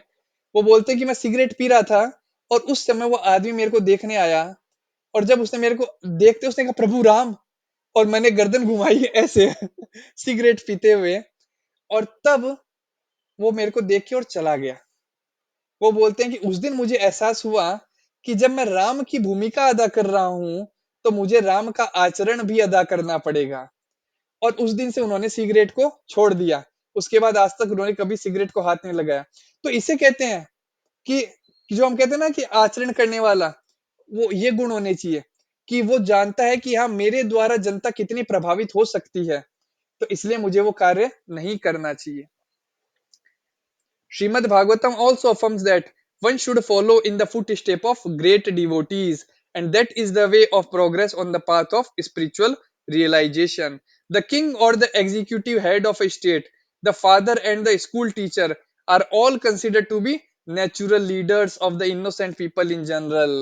वो बोलते हैं कि मैं सिगरेट पी रहा था, और उस समय वो आदमी मेरे को देखने आया, और जब उसने मेरे को देखते उसने कहा प्रभु राम, और मैंने गर्दन घुमाई ऐसे सिगरेट पीते हुए, और तब वो मेरे को देख के और चला गया। वो बोलते हैं कि उस दिन मुझे एहसास हुआ कि जब मैं राम की भूमिका अदा कर रहा हूं, तो मुझे राम का आचरण भी अदा करना पड़ेगा। और उस दिन से उन्होंने सिगरेट को छोड़ दिया। उसके बाद आज तक उन्होंने कभी सिगरेट को हाथ नहीं लगाया। तो इसे कहते हैं कि जो हम कहते हैं ना कि आचरण करने वाला, वो ये गुण होने चाहिए कि वो जानता है कि हाँ मेरे द्वारा जनता कितनी प्रभावित हो सकती है, तो इसलिए मुझे वो कार्य नहीं करना चाहिए। Srimad Bhagavatam also affirms that one should follow in the footsteps of great devotees, and that is the way of progress on the path of spiritual realization. The king or the executive head of a state, the father and the school teacher are all considered to be natural leaders of the innocent people in general.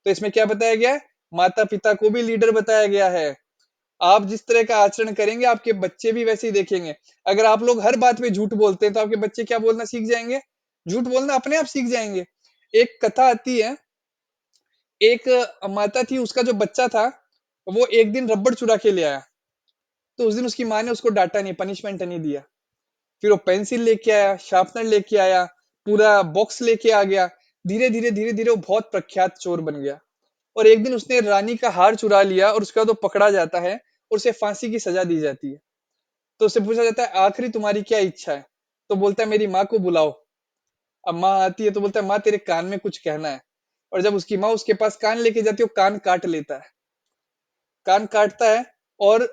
तो इसमें क्या बताया गया है, माता पिता को भी लीडर बताया गया है। आप जिस तरह का आचरण करेंगे आपके बच्चे भी वैसे ही देखेंगे। अगर आप लोग हर बात पे झूठ बोलते हैं तो आपके बच्चे क्या बोलना सीख जाएंगे, झूठ बोलना अपने आप सीख जाएंगे। एक कथा आती है, एक माता थी, उसका जो बच्चा था वो एक दिन रबड़ चुरा के ले आया। तो उस दिन उसकी माँ ने उसको डांटा नहीं, पनिशमेंट नहीं दिया। फिर वो पेंसिल लेके आया, शार्पनर लेके आया, पूरा बॉक्स लेके आ गया। धीरे धीरे वो बहुत प्रख्यात चोर बन गया। और एक दिन उसने रानी का हार चुरा लिया, और उसके बाद वो पकड़ा जाता है और उसे फांसी की सजा दी जाती है। तो उससे पूछा जाता है आखिरी तुम्हारी क्या इच्छा है, तो बोलता है मेरी माँ को बुलाओ। अब माँ आती है तो बोलता है माँ तेरे कान में कुछ कहना है। और जब उसकी माँ उसके पास कान लेके जाती है, वो कान काट लेता है, कान काटता है, और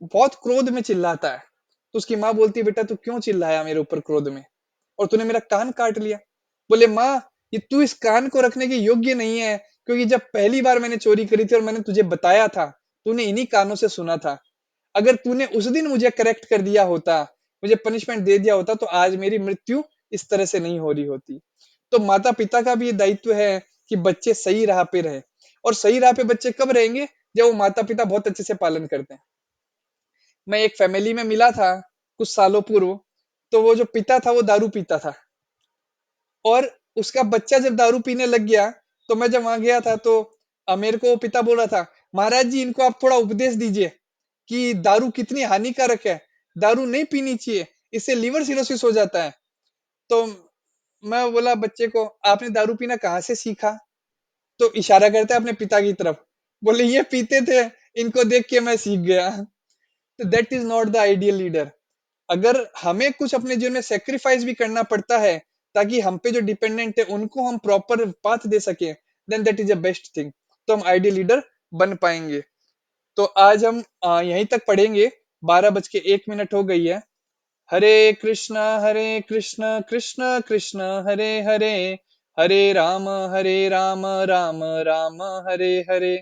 बहुत क्रोध में चिल्लाता है। तो उसकी माँ बोलती है बेटा तू क्यों चिल्लाया मेरे ऊपर क्रोध में, और तूने मेरा कान काट लिया। बोले माँ ये तू इस कान को रखने के योग्य नहीं है, क्योंकि जब पहली बार मैंने चोरी करी थी और मैंने तुझे बताया था, तूने इन्हीं कानों से सुना था। अगर तूने उस दिन मुझे करेक्ट कर दिया होता, मुझे पनिशमेंट दे दिया होता, तो आज मेरी मृत्यु इस तरह से नहीं हो रही होती। तो माता पिता का भी ये दायित्व है कि बच्चे सही राह पे रहे। और सही राह पे बच्चे कब रहेंगे, जब वो माता पिता बहुत अच्छे से पालन करते हैं। मैं एक फैमिली में मिला था कुछ सालों पूर्व, तो वो जो पिता था वो दारू पीता था, और उसका बच्चा जब दारू पीने लग गया, तो मैं जब वहां गया था तो मेरे को वो पिता बोल रहा था महाराज जी इनको आप थोड़ा उपदेश दीजिए कि दारू कितनी हानिकारक है, दारू नहीं पीनी चाहिए, इससे लीवर सिरोसिस हो जाता है। तो मैं बोला बच्चे को आपने दारू पीना कहाँ से सीखा, तो इशारा करता है अपने पिता की तरफ, बोले ये पीते थे, इनको देख के मैं सीख गया। तो that is not the ideal leader. अगर हमें कुछ अपने जीवन में सेक्रीफाइस भी करना पड़ता है ताकि हम पे जो डिपेंडेंट है उनको हम प्रॉपर पाथ दे सके, then that is the best thing. तो हम आइडियल लीडर बन पाएंगे। तो आज हम यहीं तक पढ़ेंगे, 12 बज के 1 मिनट हो गई है। हरे कृष्णा कृष्ण कृष्ण हरे हरे, हरे राम राम राम हरे हरे